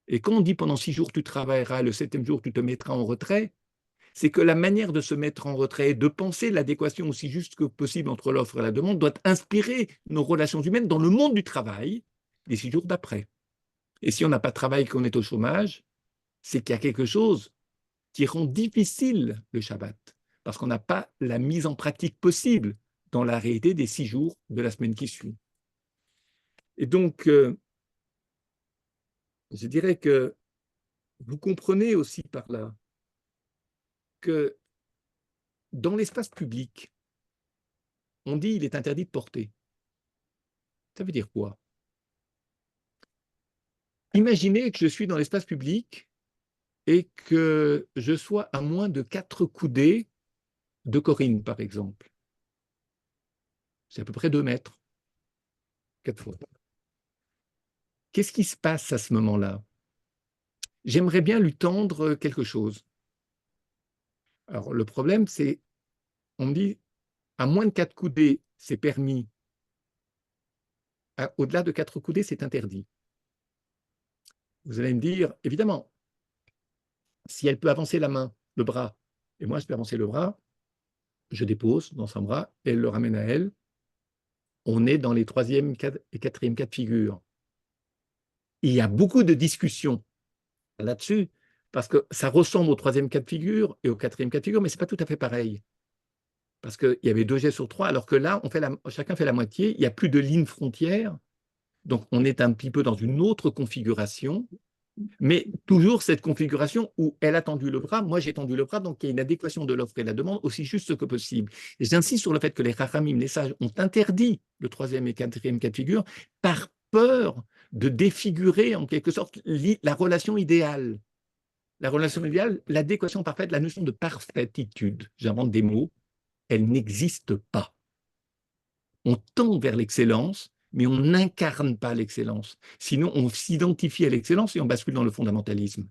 Et quand on dit pendant 6 jours tu travailleras, le 7e jour tu te mettras en retrait, c'est que la manière de se mettre en retrait, de penser l'adéquation aussi juste que possible entre l'offre et la demande, doit inspirer nos relations humaines dans le monde du travail les 6 jours d'après. Et si on n'a pas de travail, qu'on est au chômage, c'est qu'il y a quelque chose qui rend difficile le Shabbat, parce qu'on n'a pas la mise en pratique possible dans la réalité des 6 jours de la semaine qui suit. Et donc, je dirais que vous comprenez aussi par là que dans l'espace public, on dit qu'il est interdit de porter. Ça veut dire quoi? Imaginez que je suis dans l'espace public et que je sois à moins de 4 coudées de Corinne, par exemple. C'est à peu près 2 mètres, 4 fois. Qu'est-ce qui se passe à ce moment-là? J'aimerais bien lui tendre quelque chose. Alors, le problème, c'est, on me dit, à moins de 4 coudées, c'est permis. Au-delà de 4 coudées, c'est interdit. Vous allez me dire, évidemment, si elle peut avancer la main, le bras, et moi je peux avancer le bras, je dépose dans son bras, elle le ramène à elle, on est dans les 3e et 4e cas de figure. Il y a beaucoup de discussions là-dessus, parce que ça ressemble au 3e cas de figure et au 4e cas de figure, mais ce n'est pas tout à fait pareil. Parce qu'il y avait 2 jets sur 3, alors que là, chacun fait la moitié, il n'y a plus de ligne frontière, donc on est un petit peu dans une autre configuration, mais toujours cette configuration où elle a tendu le bras, moi j'ai tendu le bras, donc il y a une adéquation de l'offre et de la demande aussi juste que possible. Et j'insiste sur le fait que les Chachamim, les sages, ont interdit le 3e et 4e cas de figure par peur de défigurer en quelque sorte la relation idéale. La relation idéale, l'adéquation parfaite, la notion de parfaititude, j'invente des mots, elle n'existe pas. On tend vers l'excellence, mais on n'incarne pas l'excellence. Sinon, on s'identifie à l'excellence et on bascule dans le fondamentalisme.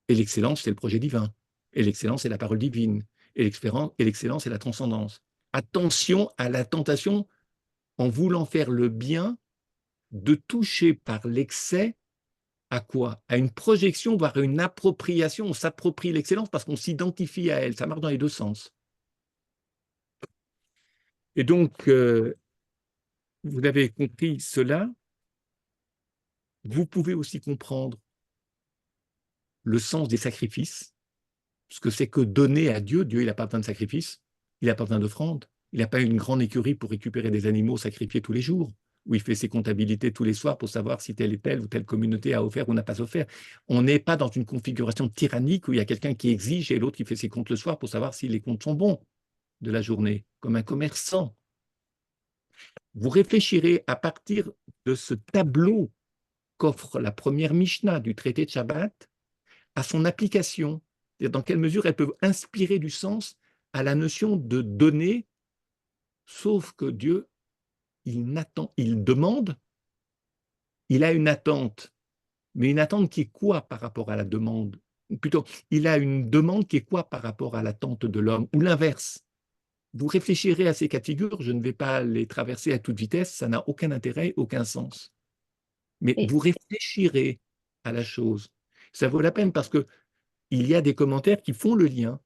Et l'excellence, c'est le projet divin. Et l'excellence, c'est la parole divine. Et l'excellence, c'est la transcendance. Attention à la tentation, en voulant faire le bien, de toucher par l'excès à quoi? À une projection, voire une appropriation. On s'approprie l'excellence parce qu'on s'identifie à elle. Ça marche dans les 2 sens. Et donc, vous avez compris cela. Vous pouvez aussi comprendre le sens des sacrifices, ce que c'est que donner à Dieu. Dieu, il n'a pas besoin de sacrifices, il n'a pas besoin d'offrandes. Il n'a pas une grande écurie pour récupérer des animaux sacrifiés tous les jours, où il fait ses comptabilités tous les soirs pour savoir si telle et telle ou telle communauté a offert ou n'a pas offert. On n'est pas dans une configuration tyrannique où il y a quelqu'un qui exige et l'autre qui fait ses comptes le soir pour savoir si les comptes sont bons de la journée, comme un commerçant. Vous réfléchirez à partir de ce tableau qu'offre la première Mishnah du traité de Shabbat à son application, c'est-à-dire dans quelle mesure elle peut inspirer du sens à la notion de donner, sauf que Dieu, il demande, il a une attente, mais une attente qui est quoi par rapport à la demande? plutôt, il a une demande qui est quoi par rapport à l'attente de l'homme, ou l'inverse. Vous réfléchirez à ces cas de figure, je ne vais pas les traverser à toute vitesse, ça n'a aucun intérêt, aucun sens. Mais
Et
vous réfléchirez à la chose. Ça vaut la peine parce que il y a des commentaires qui font le lien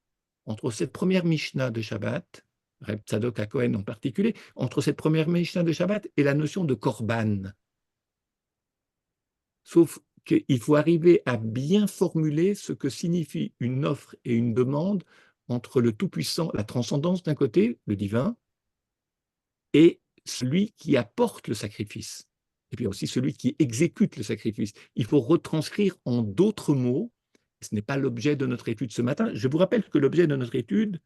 entre cette première Mishnah de Shabbat, Reb Tzadok HaKohen en particulier, entre cette première Mishnah de Shabbat et la notion de Korban. Sauf qu'il faut arriver à bien formuler ce que signifie une offre et une demande entre le Tout-Puissant, la transcendance d'un côté, le divin, et celui qui apporte le sacrifice. Et puis aussi celui qui exécute le sacrifice. Il faut retranscrire en d'autres mots. Ce n'est pas l'objet de notre étude ce matin. Je vous rappelle que l'objet de notre étude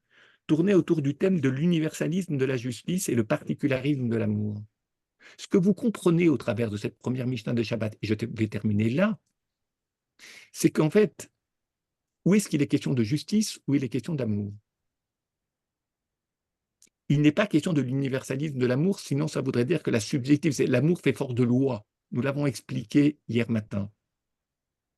tournait autour du thème de l'universalisme de la justice et le particularisme de l'amour. Ce que vous comprenez au travers de cette première Mishnah de Shabbat, et je vais terminer là, c'est qu'en fait, où est-ce qu'il est question de justice, où il est question d'amour? Il n'est pas question de l'universalisme de l'amour, sinon ça voudrait dire que la subjectivité, l'amour fait force de loi. Nous l'avons expliqué hier matin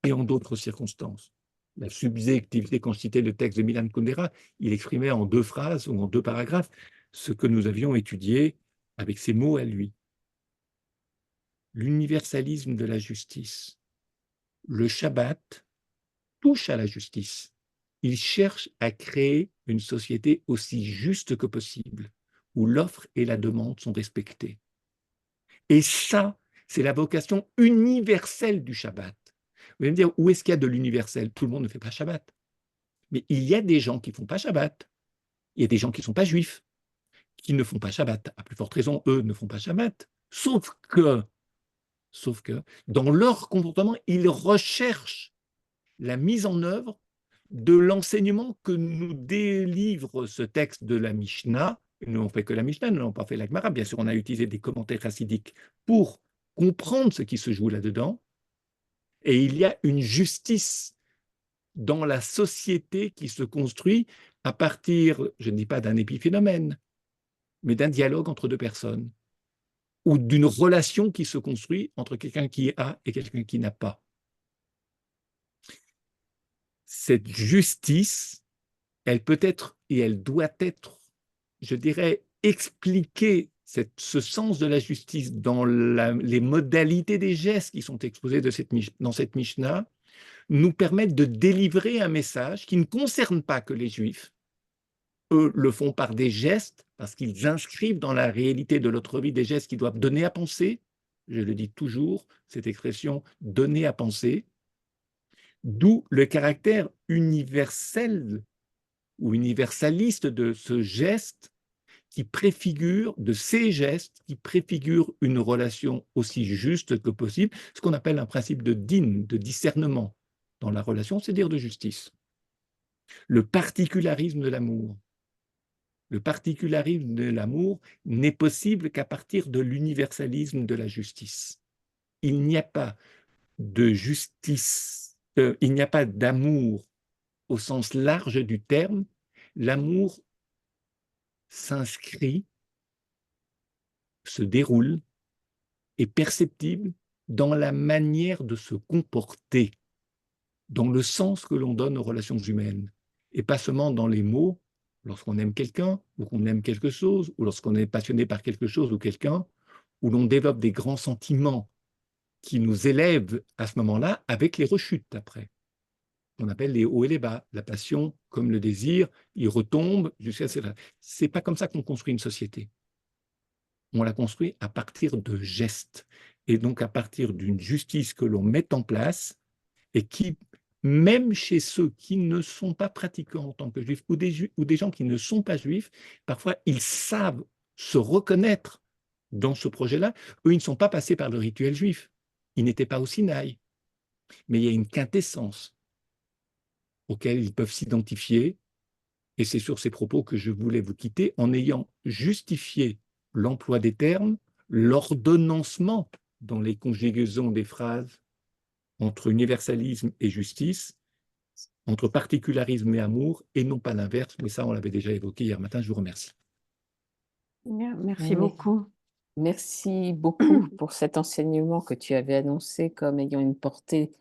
et en d'autres circonstances. La subjectivité, quand je citais le texte de Milan Kundera, il exprimait en 2 phrases ou en 2 paragraphes ce que nous avions étudié avec ses mots à lui. L'universalisme de la justice. Le Shabbat touche à la justice. Il cherche à créer une société aussi juste que possible, où l'offre et la demande sont respectées. Et ça, c'est la vocation universelle du Shabbat. Vous allez me dire, où est-ce qu'il y a de l'universel? Tout le monde ne fait pas Shabbat. Mais il y a des gens qui ne font pas Shabbat. Il y a des gens qui ne sont pas juifs, qui ne font pas Shabbat. À plus forte raison, eux ne font pas Shabbat. Sauf que, dans leur comportement, ils recherchent la mise en œuvre de l'enseignement que nous délivre ce texte de la Mishnah. Nous n'avons fait que la Mishnah, nous n'avons pas fait la Gemara. Bien sûr, on a utilisé des commentaires chassidiques pour comprendre ce qui se joue là-dedans. Et il y a une justice dans la société qui se construit à partir, je ne dis pas d'un épiphénomène, mais d'un dialogue entre 2 personnes, ou d'une relation qui se construit entre quelqu'un qui a et quelqu'un qui n'a pas. Cette justice, elle peut être et elle doit être, je dirais, expliquer ce sens de la justice dans les modalités des gestes qui sont exposés dans cette Mishnah, nous permettent de délivrer un message qui ne concerne pas que les Juifs. Eux le font par des gestes, parce qu'ils inscrivent dans la réalité de notre vie des gestes qui doivent donner à penser. Je le dis toujours, cette expression « donner à penser », d'où le caractère universel ou universaliste de ce geste qui préfigure, de ces gestes qui préfigurent une relation aussi juste que possible, ce qu'on appelle un principe de din, de discernement dans la relation, c'est-à-dire de justice. Le particularisme de l'amour. Le particularisme de l'amour n'est possible qu'à partir de l'universalisme de la justice. Il n'y a pas de justice, il n'y a pas d'amour au sens large du terme. L'amour s'inscrit, se déroule, est perceptible dans la manière de se comporter, dans le sens que l'on donne aux relations humaines, et pas seulement dans les mots, lorsqu'on aime quelqu'un, ou qu'on aime quelque chose, ou lorsqu'on est passionné par quelque chose ou quelqu'un, où l'on développe des grands sentiments qui nous élèvent à ce moment-là, avec les rechutes après. On appelle les hauts et les bas. La passion, comme le désir, il retombe jusqu'à... C'est pas comme ça qu'on construit une société. On la construit à partir de gestes, et donc à partir d'une justice que l'on met en place, et qui, même chez ceux qui ne sont pas pratiquants en tant que juifs, ou des gens qui ne sont pas juifs, parfois ils savent se reconnaître dans ce projet-là. Eux, ils ne sont pas passés par le rituel juif. Ils n'étaient pas au Sinaï. Mais il y a une quintessence auquel ils peuvent s'identifier, et c'est sur ces propos que je voulais vous quitter, en ayant justifié l'emploi des termes, l'ordonnancement dans les conjugaisons des phrases entre universalisme et justice, entre particularisme et amour, et non pas l'inverse, mais ça on l'avait déjà évoqué hier matin. Je vous remercie.
Merci beaucoup.
Merci beaucoup pour cet enseignement que tu avais annoncé comme ayant une portée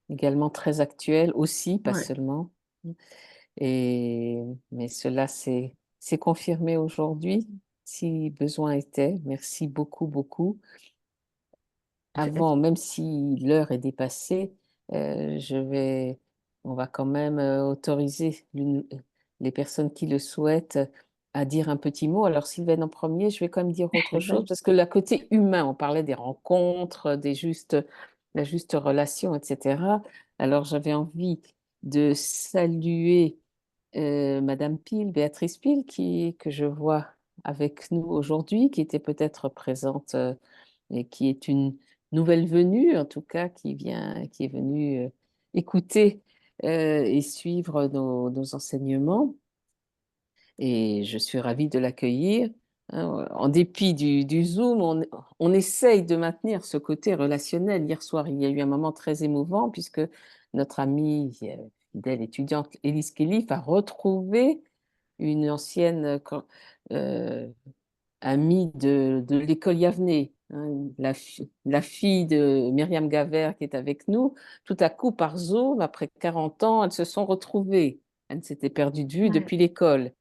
également très actuel aussi, pas
Ouais.
seulement. Mais cela s'est confirmé aujourd'hui, si besoin était. Merci beaucoup, beaucoup. Avant, même si l'heure est dépassée, on va quand même autoriser les personnes qui le souhaitent à dire un petit mot. Alors, Sylvaine, en premier, je vais quand même dire autre chose, parce que le côté humain, on parlait des rencontres, la juste relation, etc. Alors, j'avais envie de saluer Madame Pile, Béatrice Pile, que je vois avec nous aujourd'hui, qui était peut-être présente et qui est une nouvelle venue, en tout cas, qui est venue écouter et suivre nos enseignements. Et je suis ravie de l'accueillir. Hein. En dépit du Zoom, on essaye de maintenir ce côté relationnel. Hier soir, il y a eu un moment très émouvant puisque notre amie fidèle étudiante Élise Kélif a retrouvé une ancienne amie de l'école Yavné, hein, la fille de Myriam Gaver qui est avec nous. Tout à coup, par Zoom, après 40 ans, elles se sont retrouvées. Elles s'étaient perdues de vue depuis l'école.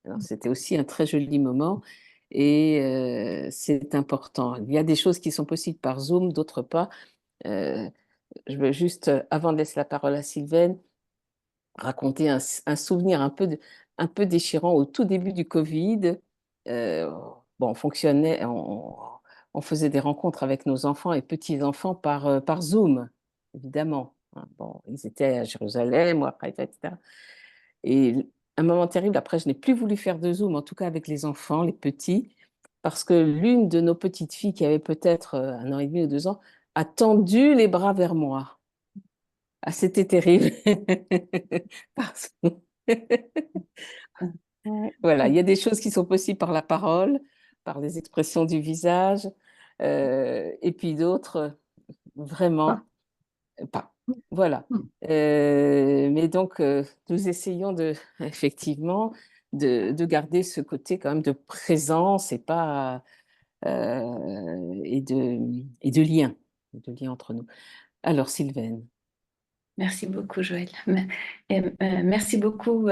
Alors, c'était aussi un très joli moment et c'est important. Il y a des choses qui sont possibles par Zoom, d'autres pas. Euh, je veux juste, avant de laisser la parole à Sylvaine, raconter un souvenir un peu déchirant au tout début du Covid. Euh, bon, on faisait des rencontres avec nos enfants et petits-enfants par Zoom, évidemment. Hein. Bon, ils étaient à Jérusalem ou à Haïfa, etc. Et un moment terrible, après, je n'ai plus voulu faire de Zoom, en tout cas avec les enfants, les petits, parce que l'une de nos petites filles, qui avait peut-être 1 an et demi ou 2 ans, a tendu les bras vers moi. Ah, c'était terrible. Parce que- Voilà, il y a des choses qui sont possibles par la parole, par les expressions du visage, et puis d'autres, vraiment pas. Voilà. Mais donc, nous essayons effectivement, de garder ce côté quand même de présence et pas et de lien entre nous. Alors, Sylvaine.
Merci beaucoup, Joël. Merci beaucoup,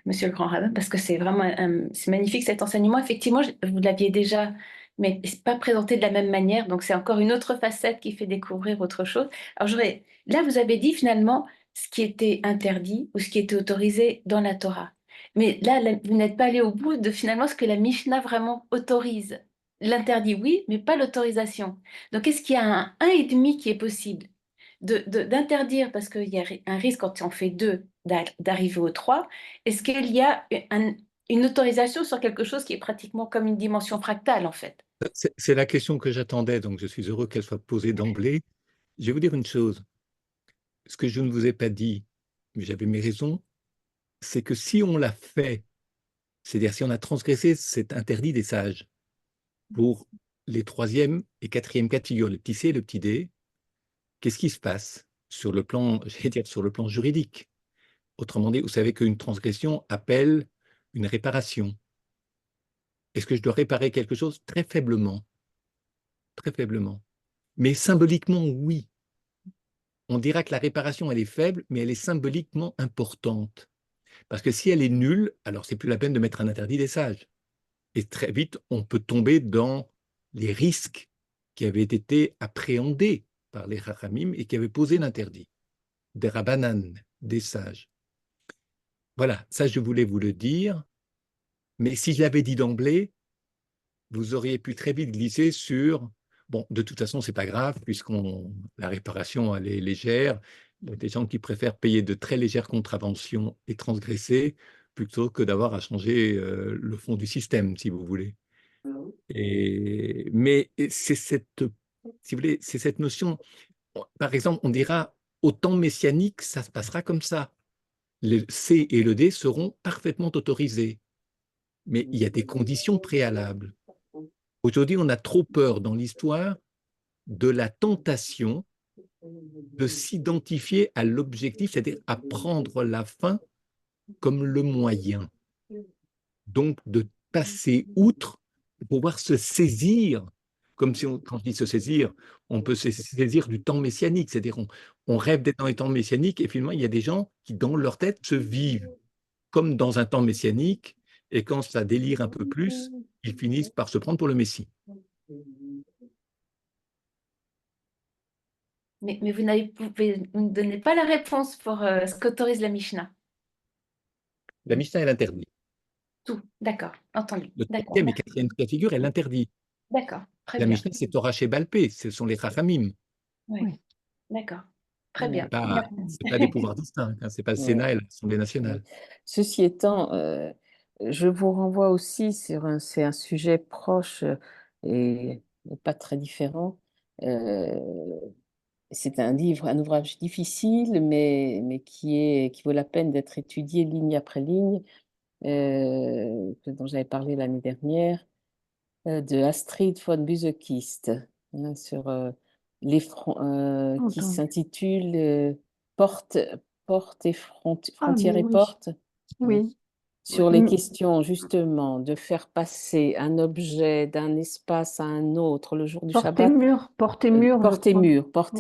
Monsieur le Grand Rabbin, parce que c'est vraiment c'est magnifique cet enseignement. Effectivement, vous l'aviez déjà, mais pas présenté de la même manière. Donc, c'est encore une autre facette qui fait découvrir autre chose. Alors, là, vous avez dit finalement ce qui était interdit ou ce qui était autorisé dans la Torah. Mais là, vous n'êtes pas allé au bout de finalement ce que la Mishnah vraiment autorise. L'interdit, oui, mais pas l'autorisation. Donc, est-ce qu'il y a un et demi qui est possible? D'interdire, parce qu'il y a un risque quand on fait deux d'arriver au trois, est-ce qu'il y a une autorisation sur quelque chose qui est pratiquement comme une dimension fractale en fait?
C'est la question que j'attendais, donc je suis heureux qu'elle soit posée d'emblée. Je vais vous dire une chose. Ce que je ne vous ai pas dit, mais j'avais mes raisons, c'est que si on l'a fait, c'est-à-dire si on a transgressé cet interdit des sages pour les troisième et quatrième cas de figure, le petit C et le petit D, qu'est-ce qui se passe sur le plan, j'allais dire, sur le plan juridique? Autrement dit, vous savez qu'une transgression appelle une réparation. Est-ce que je dois réparer quelque chose? Très faiblement. Très faiblement. Mais symboliquement, oui. On dira que la réparation, elle est faible, mais elle est symboliquement importante. Parce que si elle est nulle, alors c'est plus la peine de mettre un interdit des sages. Et très vite, on peut tomber dans les risques qui avaient été appréhendés par les Chachamim et qui avaient posé l'interdit. Des Rabbanan, des sages. Voilà, ça je voulais vous le dire. Mais si je l'avais dit d'emblée, vous auriez pu très vite glisser sur bon, de toute façon, c'est pas grave, la réparation, elle est légère. Il y a des gens qui préfèrent payer de très légères contraventions et transgresser plutôt que d'avoir à changer le fond du système, si vous voulez. Mais si vous voulez, c'est cette notion. Par exemple, on dira au temps messianique, ça se passera comme ça. Le C et le D seront parfaitement autorisés. Mais il y a des conditions préalables. Aujourd'hui, on a trop peur dans l'histoire de la tentation de s'identifier à l'objectif, c'est-à-dire à prendre la fin comme le moyen. Donc, de passer outre pour pouvoir se saisir comme si, quand je dis se saisir, on peut se saisir du temps messianique, c'est-à-dire on rêve d'être dans les temps messianiques, et finalement, il y a des gens qui, dans leur tête, se vivent comme dans un temps messianique, et quand ça délire un peu plus, ils finissent par se prendre pour le Messie.
Mais vous ne donnez pas la réponse pour ce qu'autorise la Mishnah.
La Mishnah, elle interdit.
Tout, d'accord, entendu.
Le
D'accord,
troisième et
merci.
quatrième cas de figure, elle interdit.
D'accord, très
La
bien.
Mishnah, c'est Torah chez Balpé, ce sont les Chachamim.
Oui,
Oui.
d'accord, très
Ouais.
bien.
C'est pas des pouvoirs distincts, hein, c'est pas le
Ouais.
Sénat et l'Assemblée nationale.
Ceci étant, je vous renvoie aussi c'est un sujet proche et pas très différent. C'est un livre, un ouvrage difficile, mais qui vaut la peine d'être étudié ligne après ligne, dont j'avais parlé l'année dernière, de Astrid von Büsekist, hein, sur qui
Entendu.
s'intitule Porte, porte et
Ah, mais
frontières et
oui,
portes.
oui.
Sur les
Mm.
questions justement de faire passer un objet d'un espace à un autre le jour du Shabbat,
Porte et mur, je crois.
porte et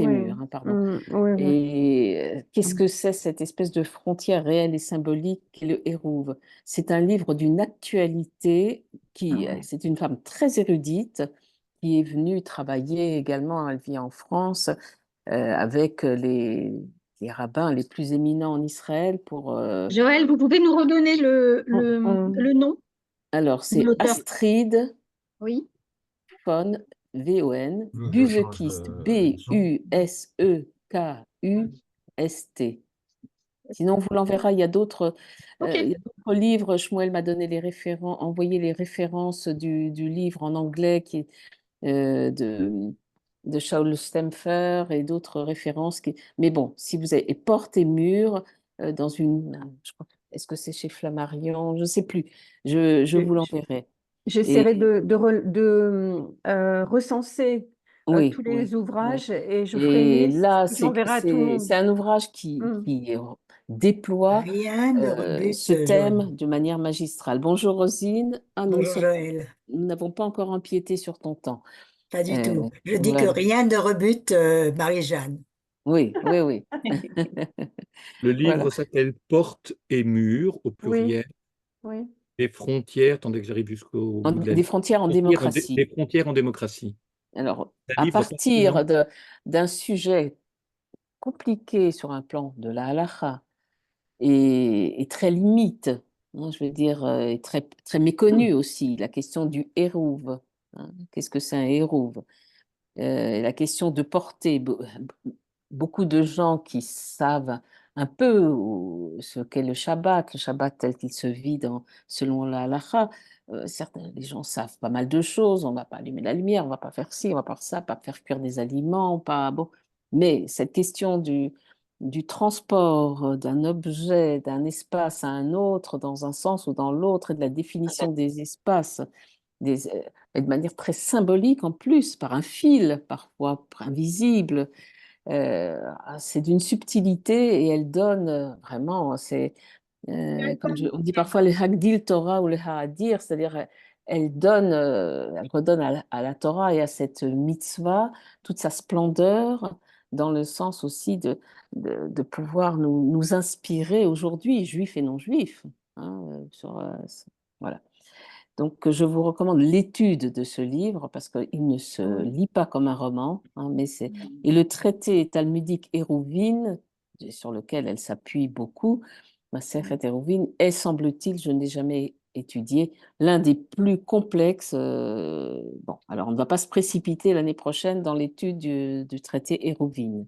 Oui.
mur, hein, pardon.
Mm, oui, oui.
Et qu'est-ce que c'est cette espèce de frontière réelle et symbolique qui le Hérouve? C'est un livre d'une actualité
Ah ouais.
c'est une femme très érudite qui est venue travailler également, elle vit en France, avec les rabbins les plus éminents en Israël pour...
Joël, vous pouvez nous redonner le nom
Alors,
de
c'est
l'auteur?
Astrid
Oui.
von VON,
Je change
Büsekist,
le son.
Busekust. Sinon, on vous l'enverra.
Ok.
Il y a d'autres livres. Shmuel m'a donné envoyé les références du livre en anglais de Shaul Stemfer et d'autres références. Mais bon, si vous avez et Porte et Mur dans je crois, est-ce que c'est chez Flammarion? Je ne sais plus. Je vous l'enverrai.
J'essaierai
Et
recenser
oui,
tous
oui,
les
oui.
ouvrages et je ferai une
Et
liste
là,
que j'enverrai à tout le monde.
c'est un ouvrage
Mm.
qui déploie
Rien ne rebute,
ce
Joël.
thème de manière magistrale. Bonjour Rosine. Ah,
Bonjour Joël.
nous n'avons pas encore empiété sur ton temps.
Pas du
Euh,
tout. Je dis que
voilà.
rien ne rebute Marie-Jeanne.
Oui, oui, oui.
Le
Voilà.
livre s'appelle Porte et mur, au
Oui,
pluriel,
oui.
des frontières, attendez que j'arrive jusqu'au bout de la
Des
ligne,
frontières en
des
démocratie.
frontières en démocratie.
Alors,
Un
à
livre
partir
passionnant.
d'un sujet compliqué sur un plan de la halakha et très limite, hein, je veux dire, et très méconnu aussi, la question du hérouve. Hein. Qu'est-ce que c'est un hérouve? La question de porter. Beaucoup de gens qui savent un peu ce qu'est le Shabbat tel qu'il se vit selon la halakha, certains les gens savent pas mal de choses, on ne va pas allumer la lumière, on ne va pas faire ci, on ne va pas faire ça, pas faire cuire des aliments, pas bon. Mais cette question du transport d'un objet, d'un espace à un autre, dans un sens ou dans l'autre, et de la définition des espaces, et de manière très symbolique en plus, par un fil, parfois invisible, c'est d'une subtilité et elle donne vraiment, on dit parfois le Hagdil Torah ou le Haadir, c'est-à-dire elle redonne à la Torah et à cette mitzvah toute sa splendeur dans le sens aussi de pouvoir nous inspirer aujourd'hui, juifs et non juifs. Hein, voilà. Donc, je vous recommande l'étude de ce livre parce qu'il ne se lit pas comme un roman, hein, et le traité talmudique Hérouvine, sur lequel elle s'appuie beaucoup, Masechet Hérouvine, est, semble-t-il, je n'ai jamais étudié, l'un des plus complexes. Bon, alors on ne va pas se précipiter l'année prochaine dans l'étude du traité Hérouvine.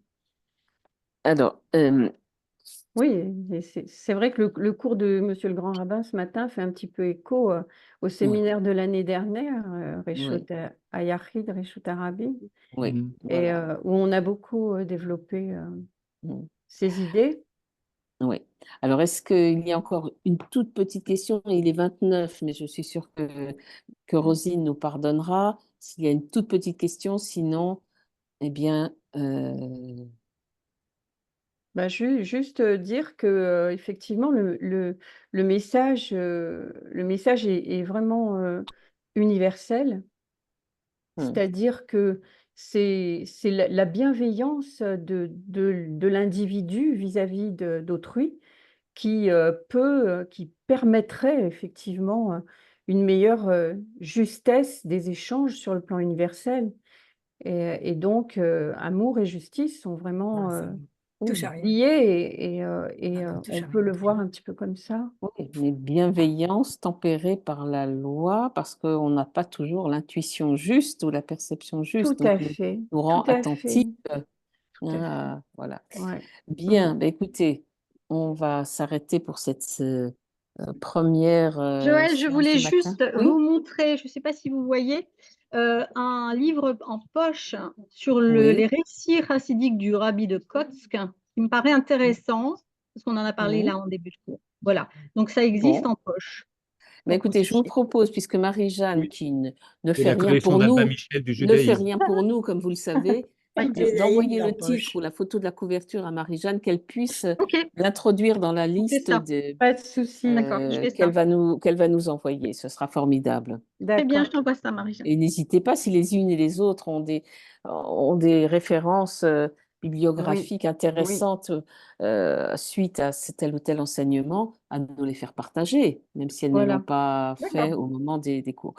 Alors,
Oui, et c'est vrai que le cours de Monsieur le Grand Rabbin ce matin fait un petit peu écho au
oui,
séminaire de l'année dernière, Reshut
oui,
Ayachid, Reshut Arabi,
oui,
Mhm.
et
voilà.
où on a beaucoup développé
Mm.
ces idées.
Oui. Alors, est-ce qu'il y a encore une toute petite question? Il est 29, mais je suis sûre que Rosine nous pardonnera s'il y a une toute petite question. Sinon, eh bien,
Bah, juste dire que effectivement le message est vraiment universel
C'est-à-dire que c'est la bienveillance de l'individu vis-à-vis d'autrui qui permettrait effectivement une meilleure justesse des échanges sur le plan universel. Et donc, amour et justice sont vraiment
touche à rien.
liés et
Ah, touche
on
à
peut
rien.
le voir un petit peu comme ça.
Oui, mais bienveillance tempérée par la loi, parce qu'on n'a pas toujours l'intuition juste ou la perception juste,
Tout
donc
à fait,
nous rend
tout à
attentifs.
fait, tout à fait.
Voilà.
Ouais.
Bien, bah, écoutez, on va s'arrêter pour cette première
Joël, je
séance
voulais
du matin.
juste
Oui,
vous montrer, je ne sais pas si vous voyez, un livre en poche sur
oui,
les récits chassidiques du rabbi de Kotsk, qui me paraît intéressant, parce qu'on en a parlé
oui.
là en début de cours. Voilà, donc ça existe
Bon.
en poche
Mais
pour
écoutez, je vous
consulter.
propose, puisque Marie-Jeanne,
Oui.
qui ne
C'est
fait
la
rien
collection
pour
d'Albin
nous,
Michel du
ne fait
judaïsme.
rien pour nous, comme vous le savez,
Oui.
d'envoyer
En
le
poche.
titre ou la photo de la couverture à Marie-Jeanne, qu'elle puisse
Ok,
l'introduire dans la
on fait
liste
ça.
Pas de souci.
D'accord, je fais
qu'elle
ça.
va nous envoyer. Ce sera formidable.
Très bien, je
D'accord.
t'envoie ça, Marie-Jeanne.
Et n'hésitez pas, si les unes et les autres ont des références
Oui,
bibliographiques
oui.
intéressantes suite à tel ou tel enseignement, à nous les faire partager, même si elles ne l'ont
Voilà.
pas fait
D'accord.
au moment des cours.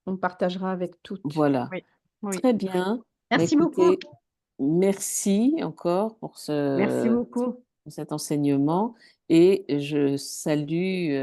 On partagera avec toutes.
Voilà.
Oui, oui.
Très bien. Bah,
Merci beaucoup.
écoutez, merci encore pour
Merci beaucoup.
cet enseignement et je salue